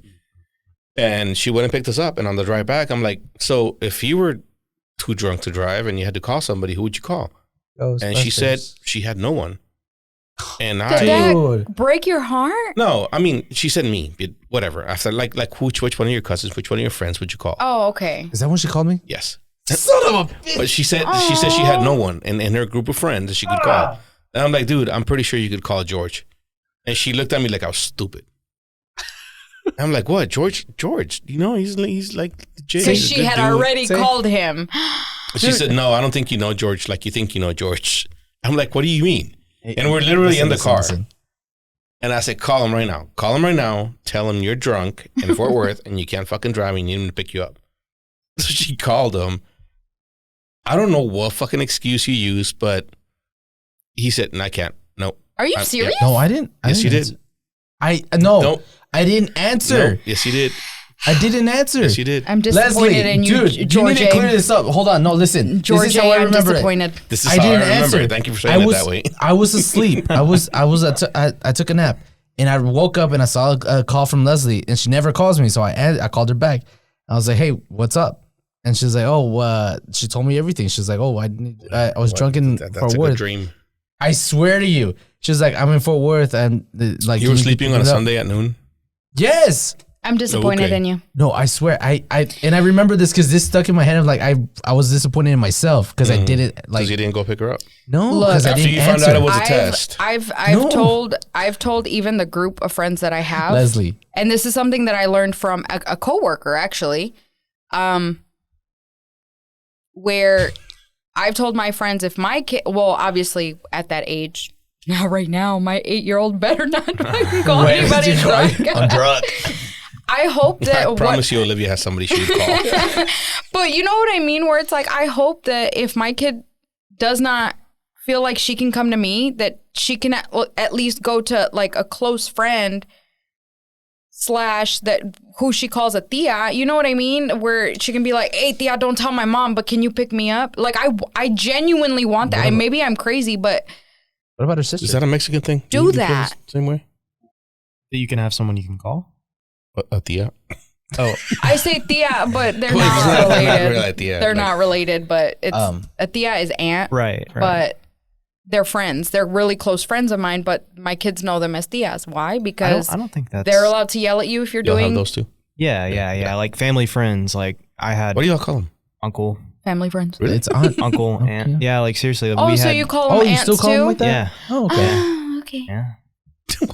And she went and picked us up. And on the drive back, I'm like, so if you were too drunk to drive and you had to call somebody, who would you call? And she said she had no one. And Did that break your heart? No, I mean, she said me, whatever. After like which one of your cousins, which one of your friends would you call? Oh, okay. Is that when she called me? Yes. Son of a bitch. But she said she had no one in her group of friends that she could call. And I'm like, dude, I'm pretty sure you could call George. And she looked at me like I was stupid. I'm like, what? George? You know, he's like the J. So she had already called him. She said, no, I don't think you know George like you think you know George. I'm like, what do you mean? And we're literally in the car. And I said, call him right now. Call him right now. Tell him you're drunk in Fort Worth and you can't fucking drive and you need him to pick you up. So she called him. I don't know what fucking excuse you used, but he said, no, I can't. No. Are you serious? No, I didn't. Yes, you did. I didn't answer. No. Yes, you did. I didn't answer. Yes, you did. I'm disappointed in you, dude, George. You need to clear this up. Hold on. No, listen. George, this is how I I'm remember disappointed. This is how I remember it. Thank you for saying it that way. I was asleep. I took a nap and I woke up and I saw a call from Leslie and she never calls me. So I called her back. I was like, hey, what's up? And she's like, oh, she told me everything. She's like, oh, I was drunk in Fort Worth. Dream. I swear to you. She's like, I'm in Fort Worth and like you were sleeping on a Sunday at noon? Yes. I'm disappointed in you. No, I swear. I remember this because this stuck in my head. Of like I was disappointed in myself because I didn't like. Because you didn't go pick her up. No, because I after didn't you found answer. out it was a test. I've told even the group of friends that I have, Leslie, and this is something that I learned from a coworker actually, where I've told my friends if my kid, well, obviously at that age. Now, right now, my 8-year-old better not fucking call anybody drunk. I'm drunk. I hope that. I promise you, Olivia has somebody she would call. But you know what I mean? Where it's like, I hope that if my kid does not feel like she can come to me, that she can at least go to like a close friend / that who she calls a tia. You know what I mean? Where she can be like, hey, tia, don't tell my mom, but can you pick me up? Like, I genuinely want that. Maybe I'm crazy, but. What about her sister? Is that a Mexican thing? Do that. Same way? That you can have someone you can call? A tia? Oh. I say tia, but they're not related. They're not related, but it's a tia is aunt. Right. But they're friends. They're really close friends of mine, but my kids know them as tias. Why? Because I don't think that's... they're allowed to yell at you if you're You'll doing... have those two? Yeah. Like family friends. Like I had... What do y'all call them? Uncle. Family friends. Really? It's aunt. Uncle, aunt. Yeah, like seriously. Oh, so you call them you aunts still call too? them like that? Yeah. Oh, okay. Okay. Yeah.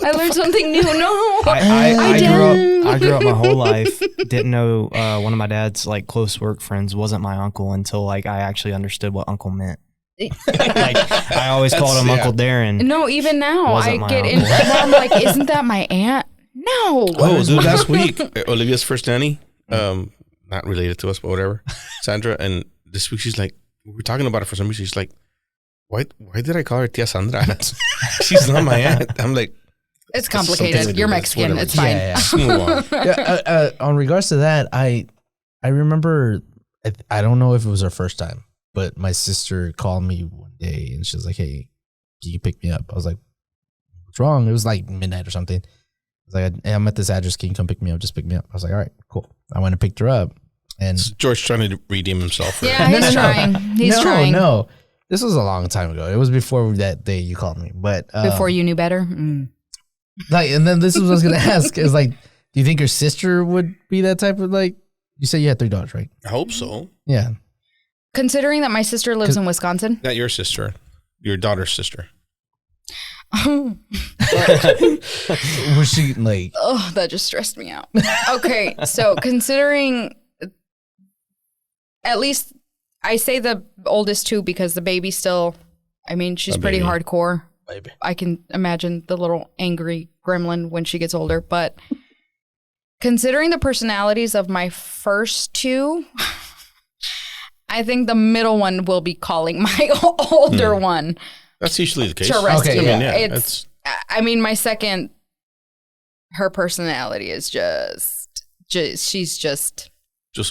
I learned something new. No. I grew up my whole life. Didn't know one of my dad's like close work friends wasn't my uncle until like I actually understood what uncle meant. Like I always called him Uncle Darren. No, even now Wasn't I get my uncle. in. I'm like, isn't that my aunt? No. Oh, dude, last week, Olivia's first nanny, not related to us, but whatever, Sandra, and this week she's like, we were talking about it for some reason. She's like, why did I call her Tia Sandra? She's not my aunt. I'm like, it's complicated. You're Mexican. It's fine. Yeah. On regards to that, I remember, I don't know if it was our first time, but my sister called me one day and she was like, hey, can you pick me up? I was like, what's wrong? It was like midnight or something. I was like, hey, I'm at this address. Can you come pick me up? Just pick me up. I was like, all right, cool. I went and picked her up. And George trying to redeem himself. Yeah, he's trying. He's trying. No, this was a long time ago. It was before that day you called me. But Before you knew better? like, and then this is what I was going to ask is like, do you think your sister would be that type of like, you said you had 3 daughters, right? I hope so. Yeah. Considering that my sister lives in Wisconsin. Not your sister, your daughter's sister. Was she like? Oh, that just stressed me out. Okay, so considering, at least I say the oldest 2 because the baby still, I mean, she's pretty hardcore. Baby. I can imagine the little angry gremlin when she gets older, but considering the personalities of my first 2, I think the middle one will be calling my older one. That's usually the case. To rescue. Okay, yeah. I mean, my second, her personality is she's just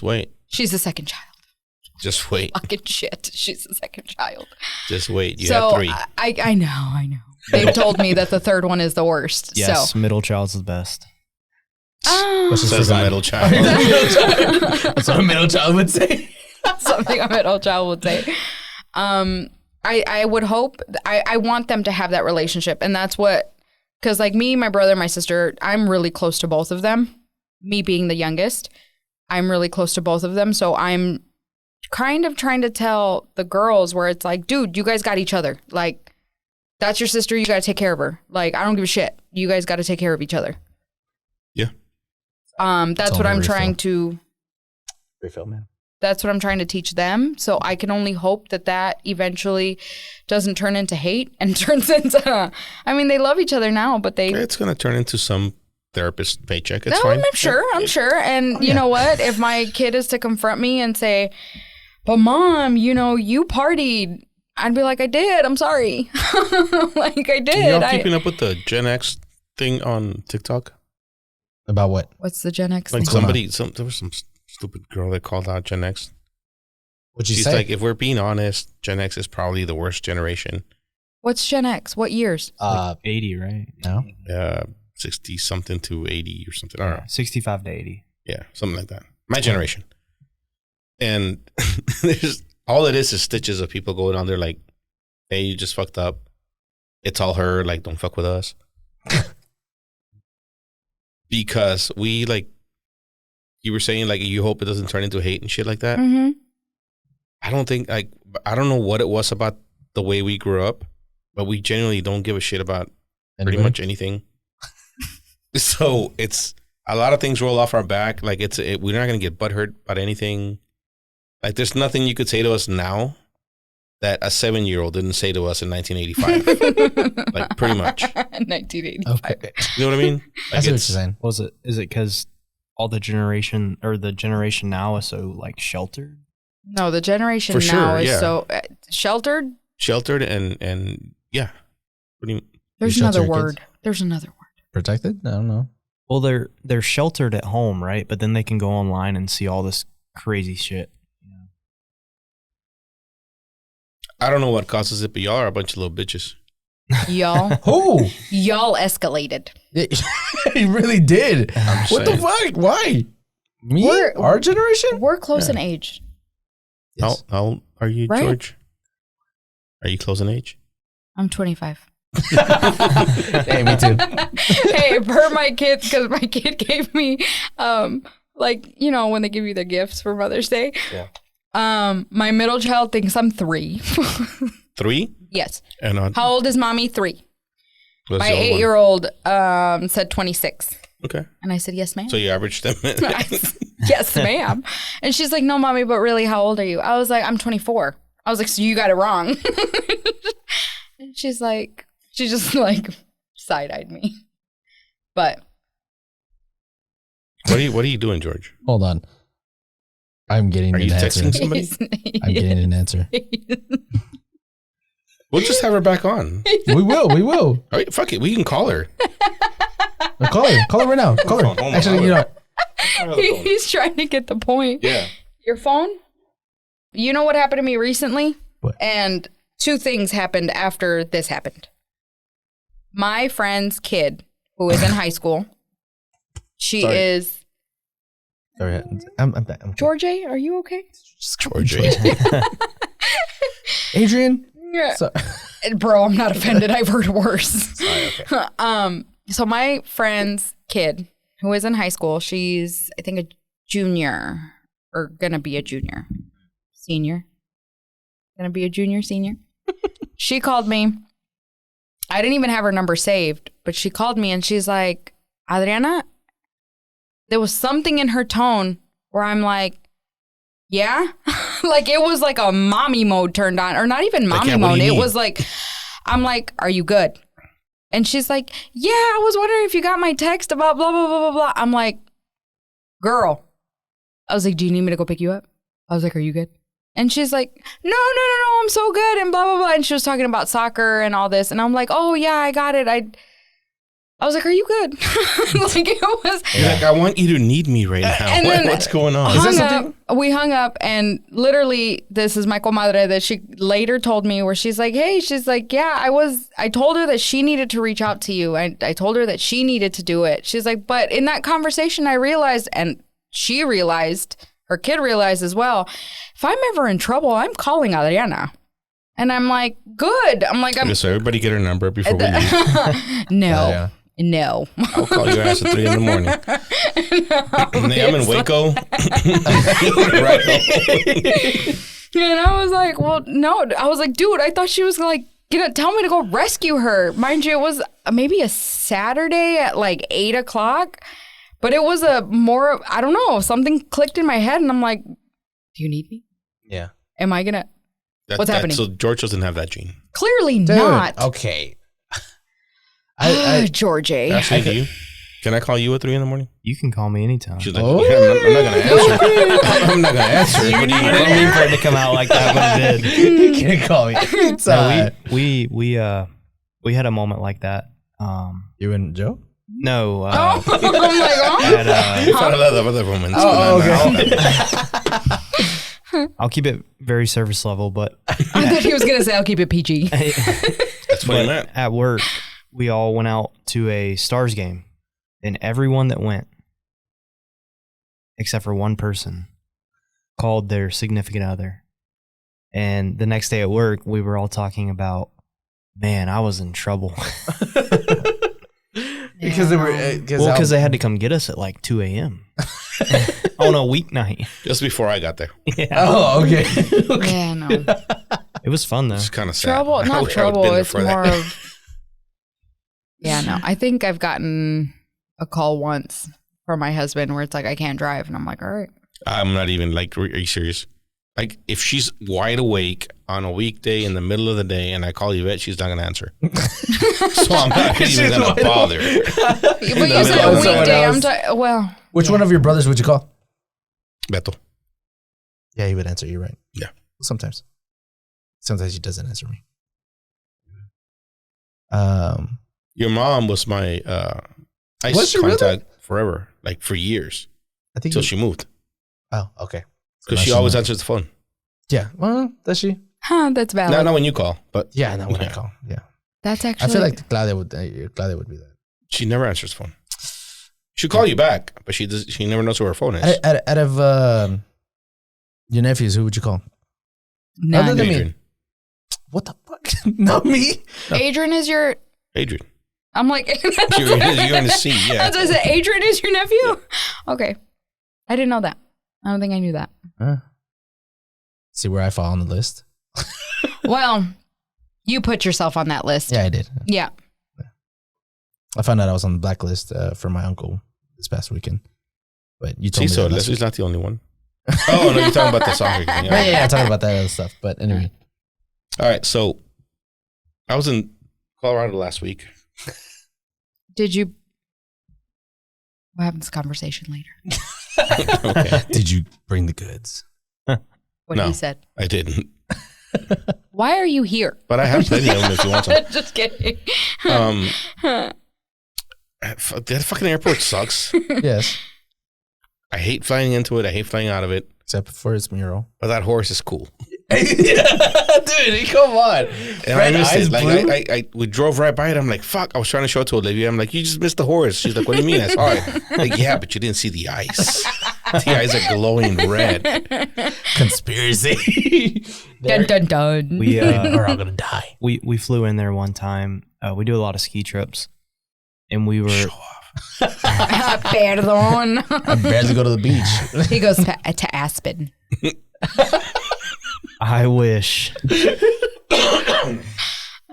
wait. she's the second child. Just wait. Fucking shit. She's the second child. Just wait. You have 3. I know. They've told me that the third one is the worst. Yes, So. middle child's the best. What's Says the middle child. That's what a middle child would say. Something a middle child would say. I would hope, I want them to have that relationship. And that's what, because like me, my brother, my sister, I'm really close to both of them. Me being the youngest, I'm really close to both of them. So I'm kind of trying to tell the girls where it's like, dude, you guys got each other. Like, that's your sister. You got to take care of her. Like, I don't give a shit. You guys got to take care of each other. Yeah. That's what I'm trying to. Refill, man. That's what I'm trying to teach them. So I can only hope that eventually doesn't turn into hate and turns into. I mean, they love each other now, but It's gonna turn into some therapist paycheck. It's fine. I'm sure. And you know what? If my kid is to confront me and say, "But mom, you partied," I'd be like, "I did. I'm sorry." Like I did. Y'all keeping up with the Gen X thing on TikTok? About what? What's the Gen X Like thing? there was some stupid girl that called out Gen X. What'd you She's say? like, if we're being honest, Gen X is probably the worst generation. What's Gen X? What years? 80, right? No. 60 something to 80 or something. I don't know. 65 to 80. Yeah, something like that. My generation. And there's all it is stitches of people going on there like, hey, you just fucked up. It's all her. Like, don't fuck with us. Because we, like, you were saying, like, you hope it doesn't turn into hate and shit like that. Mm-hmm. I don't know what it was about the way we grew up, but we genuinely don't give a shit about pretty much anything. So it's a lot of things roll off our back. Like we're not going to get butthurt about anything. Like there's nothing you could say to us now that a 7-year-old didn't say to us in 1985. Like pretty much. 1985. Okay. You know what I mean? I see what you're saying. Is it because all the generation now is so like sheltered? No, the generation For now sure, is yeah. so sheltered. Sheltered and yeah. What do you There's You shelter another your word. kids? There's another word. Protected? I don't know. Well, they're sheltered at home, right? But then they can go online and see all this crazy shit. I don't know what causes it, but y'all are a bunch of little bitches. Y'all. Who? Y'all escalated. He really did. I'm just What the saying. fuck? Why? Me? We're- Our generation? We're close Yeah. in age. Yes. How old are you, Right? George? Are you close in age? I'm 25. Hey, me too. Hey, per my kids, because my kid gave me, like, when they give you the gifts for Mother's Day. Yeah. My middle child thinks I'm 3. 3? Yes. And How old is mommy? 3. what's My the other one? 8-year-old said 26. Okay. And I said, yes, ma'am. So you averaged them. Yes, ma'am. And she's like, no, mommy, but really, how old are you? I was like, I'm 24. I was like, so you got it wrong. And she just like side-eyed me. But What are you doing, George? Hold on. I'm getting Are an you answer. texting somebody? I'm getting an answer. We'll just have her back on. We will. All right, fuck it. We can call her. Call her. Call her right now. Call her. Hold on. Actually, you know. He's trying to get the point. Yeah. Your phone? You know what happened to me recently? What? And two things happened after this happened. My friend's kid, who is in high school, she Sorry. is. Sorry, I'm back. I'm George, are you okay? George. Adrian. Yeah. So, Bro, I'm not offended. I've heard worse. sorry, okay. So my friend's kid, who is in high school, she's I think a junior or gonna be a junior, senior, gonna be a junior, senior. She called me. I didn't even have her number saved, but she called me and she's like, Adriana, there was something in her tone where I'm like, yeah, like it was like a mommy mode turned on, or not even mommy yeah, what do mode. you It mean? was like, I'm like, are you good? And she's like, yeah, I was wondering if you got my text about blah, blah, blah, blah, blah. I'm like, girl. I was like, do you need me to go pick you up? I was like, are you good? And she's like, no, I'm so good, and blah, blah, blah. And she was talking about soccer and all this. And I'm like, oh, yeah, I got it. I was like, are you good? Like, it was. You're like, I want you to need me right now. And then What's going on? We hung up, and literally, this is my comadre that she later told me, where she's like, hey, she's like, yeah, I told her that she needed to reach out to you. I told her that she needed to do it. She's like, but in that conversation, I realized, and she realized, her kid realized as well, if I'm ever in trouble, I'm calling Adriana. And I'm like, good. I'm like, Okay, so everybody get her number before we leave. no. No. I'll call your ass at 3 a.m. I'm in Waco. Right. And I was like, well, no. I was like, dude, I thought she was like gonna tell me to go rescue her. Mind you, it was maybe a Saturday at like 8 o'clock. But it was I don't know, something clicked in my head and I'm like, do you need me? Yeah. Am I gonna, what's happening? So George doesn't have that gene. Clearly Dude, not. okay. George. Ashley, do you? Can I call you at 3 a.m? You can call me anytime. She's like, Oh. yeah, I'm not going to answer. I'm not going to answer. What do you I didn't mean for it to come out like that, but it did. You can't call me. It's No, we had a moment like that. You and Joe? No. I'm like, oh. At, We've had a lot of other moments. Oh, but not now. I'll keep it very surface level, but I thought he was gonna say I'll keep it PG. That's what I meant. at work, we all went out to a Stars game, and everyone that went, except for one person, called their significant other. And the next day at work, we were all talking about, man, I was in trouble. Because they were. Because they had to come get us at like 2 a.m. on a weeknight. Just before I got there. Yeah. Oh, okay. Yeah, no. It was fun, though. It's kind of sad. Trouble, I not wish I would've trouble. been there It's for that. more of. Yeah, no. I think I've gotten a call once from my husband where it's like, I can't drive. And I'm like, all right. I'm not even like, are you serious? Like, if she's wide awake on a weekday in the middle of the day and I call Yvette, she's not going to answer. So I'm not even going to bother. But you middle said of a someone weekday. Well. Which one of your brothers would you call? Beto. Yeah, he would answer. You're right. Yeah. Sometimes he doesn't answer me. Your mom was my ICE Was she contact really? forever, like for years, I think until she moved. Oh, okay. Because So she now always knows. answers the phone. Yeah. Well, does she? Huh, that's valid. Not when you call, but Yeah, not when I Yeah. call. Yeah. That's I actually. feel like Claudia would be that. she never answers the phone. She'll call you back, but she never knows where her phone is. Out of your nephews, who would you call? None. Other than me. Adrian. What the fuck? Not me. Adrian is your. Adrian. I'm like. You're in the C, yeah. As I said, Adrian is your nephew? Okay. I didn't know that. I don't think I knew that. See where I fall on the list? Well, you put yourself on that list. Yeah, I did. Yeah. I found out I was on the blacklist for my uncle this past weekend. But you told See, me so that last Leslie's week. not the only one. Oh, no, you're talking about the soccer thing. Yeah, talking about that other stuff. But anyway. All right, so I was in Colorado last week. Did you? We'll have this conversation later. Okay. Did you bring the goods? What No. he said. I didn't. Why are you here? But I have plenty of them if you want some. Just kidding. That fucking airport sucks. Yes. I hate flying into it. I hate flying out of it. Except for its mural. But that horse is cool. Dude, come on. And I missed it. Like we drove right by it. I'm like, fuck. I was trying to show it to Olivia. I'm like, you just missed the horse. She's like, what do you mean? I saw it. Like, yeah, but you didn't see the ice. The eyes are glowing red. Conspiracy. Dun dun dun. We're all gonna die. We flew in there one time. We do a lot of ski trips, and we were. Show off. Perdón. I barely go to the beach. He goes to Aspen. I wish.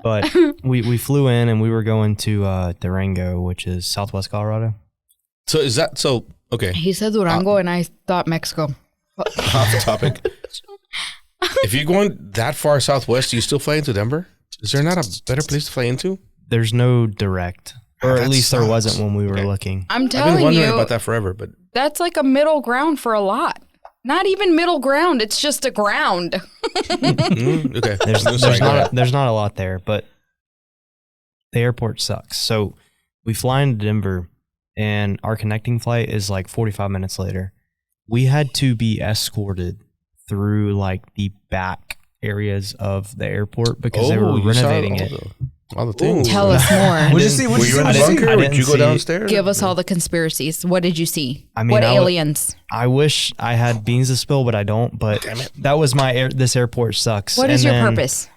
But we flew in and we were going to Durango, which is Southwest Colorado. So is that so? Okay. He said Durango, and I thought Mexico. Off topic. If you're going that far southwest, do you still fly into Denver? Is there not a better place to fly into? There's no direct, or at That least there sucks. wasn't when we were Okay. looking. I'm I've been telling wondering you, about that forever, but that's like a middle ground for a lot. Not even middle ground. It's just a ground. okay. There's, Sorry, there's go ahead. not a lot there, but the airport sucks. So we fly into Denver, and our connecting flight is like 45 minutes later. We had to be escorted through like the back areas of the airport because they were you saw renovating it. All the things. Tell us more. What'd you see? Were you in I the didn't- bunker? I Or didn't did you go see- downstairs? Give us all the conspiracies. What did you see? I mean, what I would- aliens? I wish I had beans to spill, but I don't. But Damn it. that was this airport sucks. What is And your then- purpose?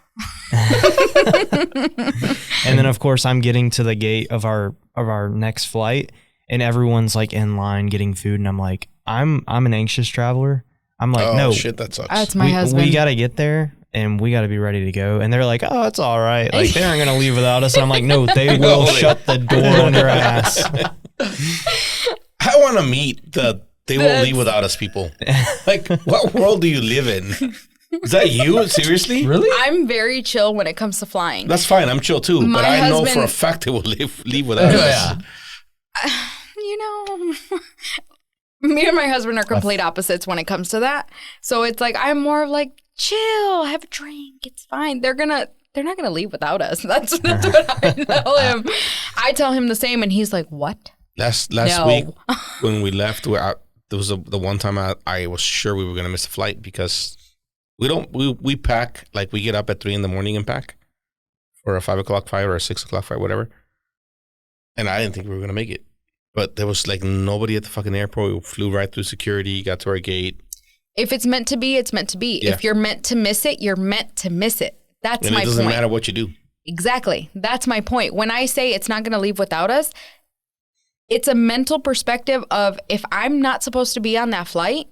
And then of course I'm getting to the gate of our next flight, and everyone's like in line getting food, and I'm like, I'm an anxious traveler. I'm like, Oh no, shit, that sucks. That's my husband. we gotta get there, and we gotta be ready to go. And they're like, oh, it's all right. Like they aren't gonna leave without us. And I'm like, no, they will shut the door on your ass. I want to meet the they won't leave without us people. Like, what world do you live in? Is that you? Seriously? Really? I'm very chill when it comes to flying. That's fine. I'm chill too. My but I know husband- for a fact they will leave without us. You know, me and my husband are complete opposites when it comes to that. So it's like I'm more of like chill, have a drink, it's fine. They're not gonna leave without us. That's what I tell him. I tell him the same, and he's like, "What?" Last No. week when we left, there was the one time I was sure we were gonna miss a flight because we pack, like we get up at 3 a.m. and pack for a 5 o'clock flight or a 6 o'clock flight, whatever. And I didn't think we were gonna make it, but there was like nobody at the fucking airport. We flew right through security, got to our gate. If it's meant to be, it's meant to be. Yeah. If you're meant to miss it, you're meant to miss it. That's And my it doesn't point. matter what you do. Exactly. That's my point. When I say it's not going to leave without us, it's a mental perspective of if I'm not supposed to be on that flight,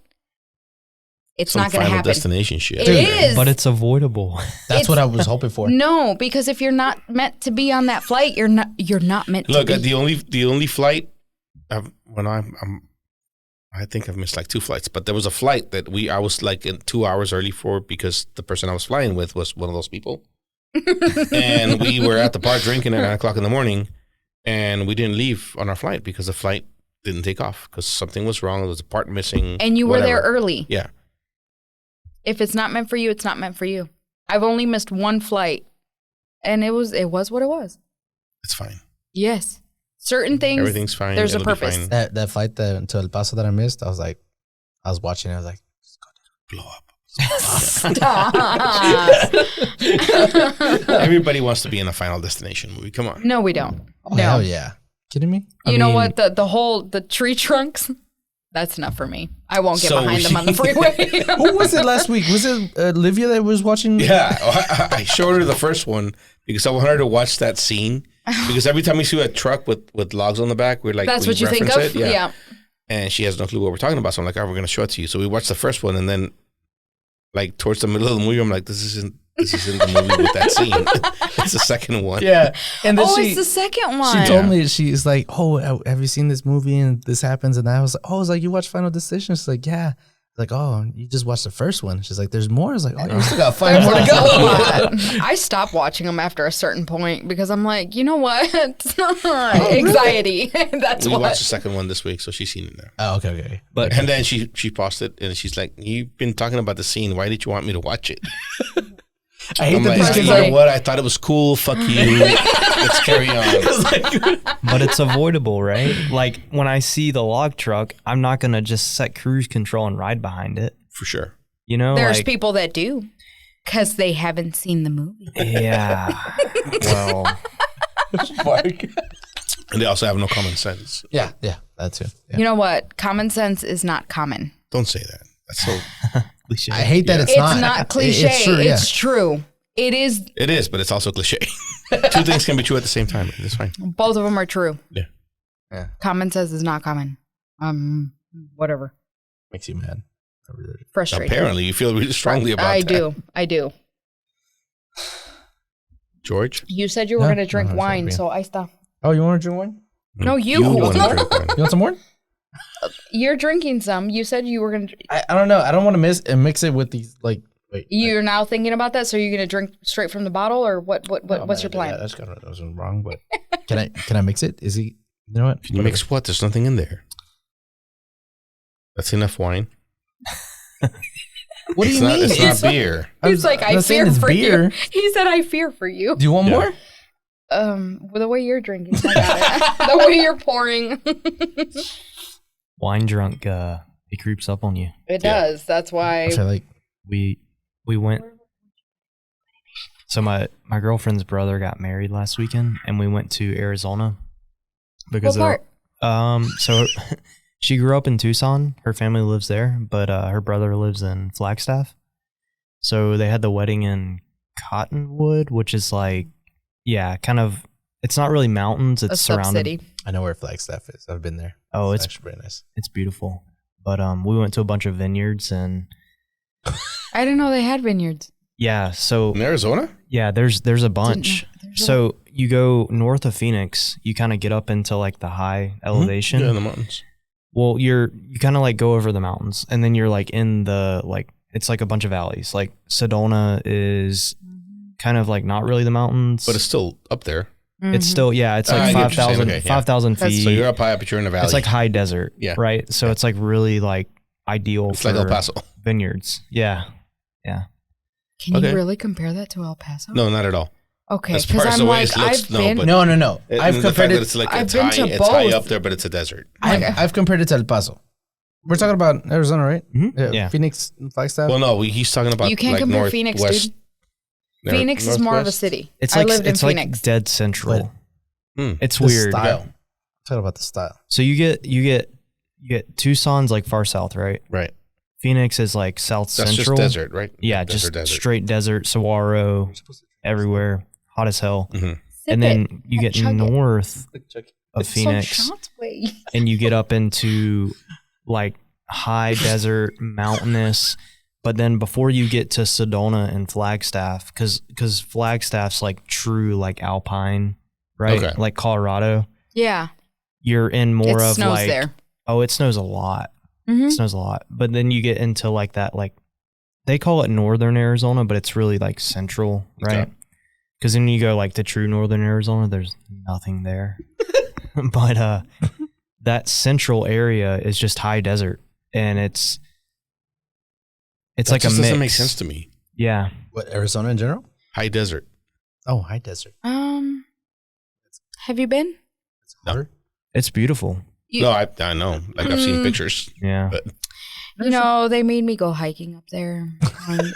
it's Some not going to Final happen. Destination shit. It is. But it's avoidable. That's what I was hoping for. No, because if you're not meant to be on that flight, you're not meant Look, to be. the only flight I think I've missed like 2 flights, but there was a flight that I was like 2 hours early for because the person I was flying with was one of those people, and we were at the bar drinking at 9 o'clock in the morning, and we didn't leave on our flight because the flight didn't take off because something was wrong. There was a part missing, And you were there whatever. early. Yeah, If it's not meant for you, it's not meant for you. I've only missed one flight, and it was what it was. it's fine. Yes. Certain things, Everything's fine. there's a It'll be purpose. fine. That flight to El Paso that I missed, I was watching it. I was like, Blow up. Stop. Everybody wants to be in a Final Destination movie. Come on. No, we don't. oh, No. hell yeah. Kidding me? You know what? The tree trunks, that's enough for me. I won't get So behind them on the freeway. Who was it last week? Was it Olivia that was watching? Yeah, I showed her the first one because I want her to watch that scene. Because every time we see a truck with logs on the back, we're like, That's we what you think reference of? it. Yeah. And she has no clue what we're talking about. So I'm like, oh, we're going to show it to you. So we watched the first one, and then like towards the middle of the movie, I'm like, this isn't the movie with that scene. It's the second one. Yeah. And then It's the second one. she told me, she's like, oh, have you seen this movie and this happens? And I was like, I was like, you watch Final Destination? She's like, yeah. Like, oh, you just watched the first one. She's like, there's more. I was like, oh, you still got 5 more to go. I stopped watching them after a certain point because I'm like, you know what? Anxiety. That's We what. watched the second one this week, so she's seen it now. Oh, okay. But And then she paused it, and she's like, you've been talking about the scene. Why did you want me to watch it? I hate I'm that like, these you kids know are. what? I thought it was cool. Fuck you. Let's carry on. but it's avoidable, right? Like when I see the log truck, I'm not gonna just set cruise control and ride behind it. For sure. You know, There's like, people that do. Because they haven't seen the movie. Yeah. Well, And they also have no common sense. Yeah, that too. Yeah. You know what? Common sense is not common. Don't say that. That's so. cliche. I hate that Yeah. it's, It's not cliche. It's true. Yeah. It's true. It is. It is, but it's also cliche. Two things can be true at the same time. It's fine. Both of them are true. Yeah. Common sense is not common. Whatever. Makes you mad. Frustrating. Apparently, you feel really strongly about that. I do. George? You said you were No, going to drink no, wine, sorry, so I stopped. Oh, you want to drink wine? No, you. want to drink wine. You want some more? You're drinking some. You said you were going to. I don't know. I don't want to mix it with these like. Wait. You're now thinking about that, so you're going to drink straight from the bottle, or what's your plan? That's kind of wrong, but can I mix it? Is he? You know what? Can you mix what? There's nothing in there. That's enough wine. What do you not, mean? It's not beer. He's like, I'm I not saying fear it's for beer. you. He said, I fear for you. Do you want Yeah. more? The way you're drinking, I got it. The way you're pouring. Wine drunk, it creeps up on you. It Yeah. does. That's why. I feel like We went. So my girlfriend's brother got married last weekend, and we went to Arizona because What part? so she grew up in Tucson. Her family lives there, but her brother lives in Flagstaff. So they had the wedding in Cottonwood, which is like, yeah, kind of. It's not really mountains. It's A surrounded. sub-city. I know where Flagstaff is. I've been there. Oh, it's actually very nice. it's beautiful. But we went to a bunch of vineyards and I didn't know they had vineyards. yeah. So In Arizona? yeah, there's a bunch. There's a- So you go north of Phoenix, you kind of get up into like the high elevation. Yeah, in the mountains. Well, you kind of like go over the mountains, and then you're like in the like it's like a bunch of valleys. Like Sedona is kind of like not really the mountains, But it's still up there. it's still it's I like get what you're saying. 5,000 Okay, yeah. 5,000 feet. So you're up high up, but you're in a valley. It's like high desert, Yeah. right? So it's like really like ideal It's for like El Paso. vineyards. Yeah. Can Okay. you really compare that to El Paso? No, not at all. Okay, As because far as I'm the way like, it looks, I've no, been. but- No. And I've the fact compared that it. it's like I've it's been high, to it's high both. up there, but it's a desert. I've compared it to El Paso. We're talking about Arizona, right? Mhm. Yeah. Phoenix, Flagstaff. Well, no, he's talking about You can't like compare Phoenix, northwest. dude. Phoenix is more of a Northwest? city. It's I like lived in it's like Phoenix. dead central. Hmm. It's The weird. style. Talk about the style. So you get Tucson's like far south, right? Right. Phoenix is like south That's central. just desert, right? Yeah, Desert, just straight desert, saguaro, everywhere, hot as hell. Mhm. Sip And it. then you get Chug it. north of It's Phoenix, So shot way. and you get up into like high desert, mountainous. But then before you get to Sedona and Flagstaff, because Flagstaff's like true like alpine, right? Okay. Like Colorado, Yeah, you're in more it of snows like there. oh, it snows a lot. Mhm. It snows a lot. But then you get into like that, like they call it northern Arizona, but it's really like central, right? Okay. Because then you go like to true northern Arizona, there's nothing there. But that central area is just high desert, and it's That like a just mix. doesn't make sense to me. Yeah, What, Arizona in general? High desert. Oh, high desert. Have you been? It's hotter. it's beautiful. You, No, I know. Like I've seen pictures. Yeah, But you know, they made me go hiking up there once.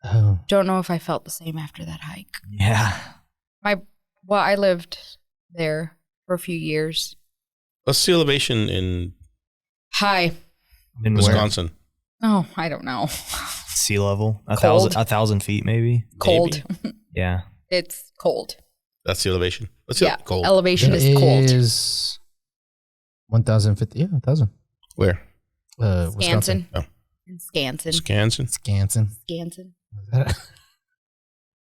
Oh. Don't know if I felt the same after that hike. yeah. I lived there for a few years. what's the elevation in High. In where? Wisconsin? Oh, I don't know. Sea level, Cold. 1,000 feet maybe. Cold. Yeah, It's cold. That's the elevation. What's Yeah, the cold? elevation It is cold. is 1,050. Yeah, 1,000. Where? Wisconsin. Skansen. Oh. In Skansen. Skansen. Skansen. Skansen.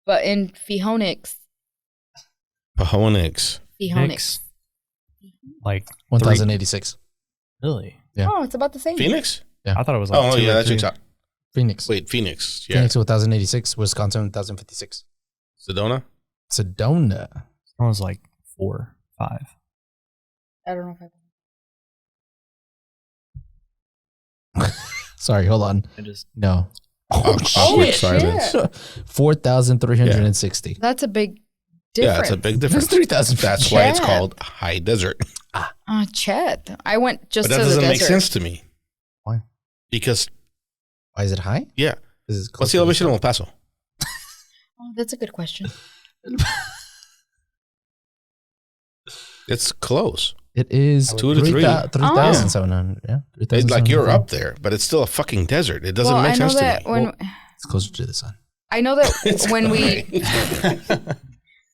But in Phoenix. Pahonix. Phoenix. like 1,086. really. Yeah. Oh, it's about the same. Phoenix? I thought it was like Oh, 2 yeah, or that's 3. exact. Phoenix. Wait, Phoenix. Yeah. Phoenix 1,086. Wisconsin 1,056. Sedona? Sedona. I was like 4, 5. I don't know if I. Sorry, hold on. I just No. Awkward silence. 4,360. That's a big Yeah, difference. it's a big That's difference. 3,000. That's why it's Yeah. called high desert. Chet. I went just But that to the doesn't desert. make sense to me. Why? Because, Why is it high? yeah, What's the elevation of El Paso? Oh, that's a good question. It's close. It is 2 to 3. 3,700. Yeah. It's like you're up there, but it's still a fucking desert. It doesn't make sense to me. It's closer to the sun. I know that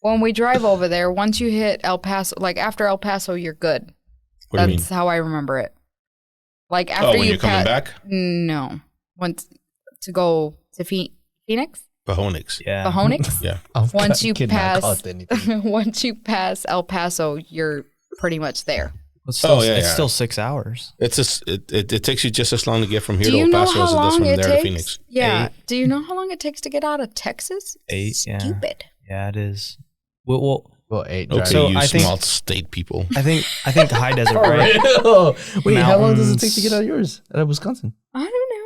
when we drive over there, once you hit El Paso, like after El Paso, you're good. What do you mean? That's how I remember it. Like after when you're coming back? No. Once to go to Phoenix? Pahonix. Yeah. Pahonix? Yeah. Once you once you pass El Paso, you're pretty much there. It's still 6 hours. It takes you just as long to get from here Do to you El know Paso how as it does long from it there to takes? Phoenix. Yeah. 8. Do you know how long it takes to get out of Texas? 8. Yeah. Stupid. Yeah, it is. Well, 8. Okay, So you I think- small state people. I think high desert, right? Wait, how long does it take Mountains. to get out of yours? Out of Wisconsin? I don't know.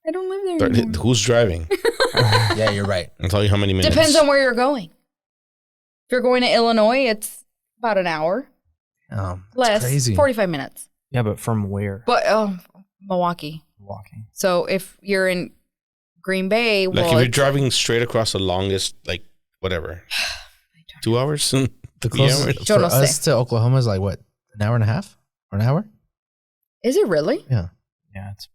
I don't live there anymore. Who's driving? Yeah, you're right. I'll tell you how many minutes. Depends on where you're going. If you're going to Illinois, it's about an hour. Less. Crazy. 45 minutes. Yeah, but from where? But Milwaukee. Walking. So if you're in Green Bay, Like well, if you're it's- driving straight across the longest, like whatever, 2 hours. The 3 hours? closest Yo for no us sé. to Oklahoma is like what? An hour and a half? Or an hour? Is it really? Yeah. Yeah, it's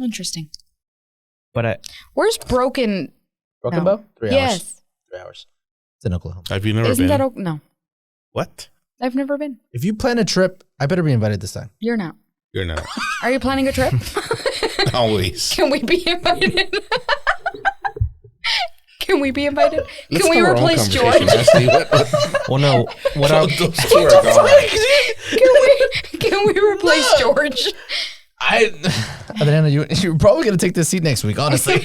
Interesting. but Where's Broken? Broken No. Bow? 3 hours. Yes. 3 hours. It's in Oklahoma. Have you never Isn't been? that no? What? I've never been. If you plan a trip, I better be invited this time. You're not. You're not. Are you planning a trip? Always. Can we be invited? Can we be invited? Let's Can we have our own replace George? conversation, Ashley. What? well, no. What I, Those two are gone. Can we replace George? Adriana, you're probably going to take this seat next week, honestly.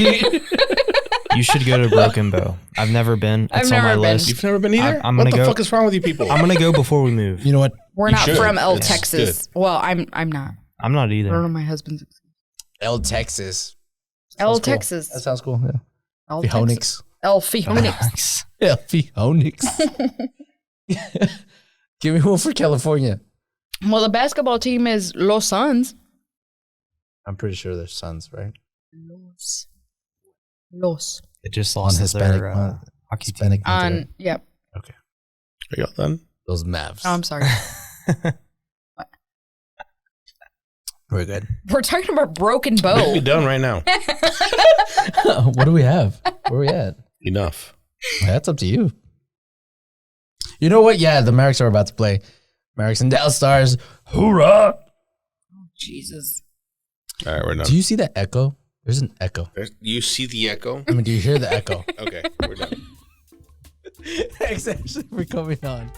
you should go to Broken Bow. I've never been. I've It's on my never been. list. You've never been either? I'm what gonna the go- fuck is wrong with you people? I'm gonna go before we move. You know what? We're You not should. from El It's Texas. Well, I'm not. I'm not I don't know either. my husband's. El Texas. El Sounds cool. Texas. That sounds cool. Yeah. El Phoenix. Texas. El Phoenix. Yeah, Phoenix. Give me one for California. Well, the basketball team is Los Suns. I'm pretty sure they're sons, right? Los. It just On lost Hispanic. their hockey team. Hispanic. On, yep. Are y'all done? Those Mavs. Oh, I'm sorry. We're good. We're talking about Broken Bow. We'll be done right now. What do we have? Where are we at? Enough. That's up to you. You know what? Yeah, the Mavericks are about to play. Mavericks and Dallas Stars. Hoorah! Jesus. All right, we're done. Do you see that echo? There's an echo. You see the echo? I mean, do you hear the echo? Okay, we're done. Thanks, Ashley, for coming on.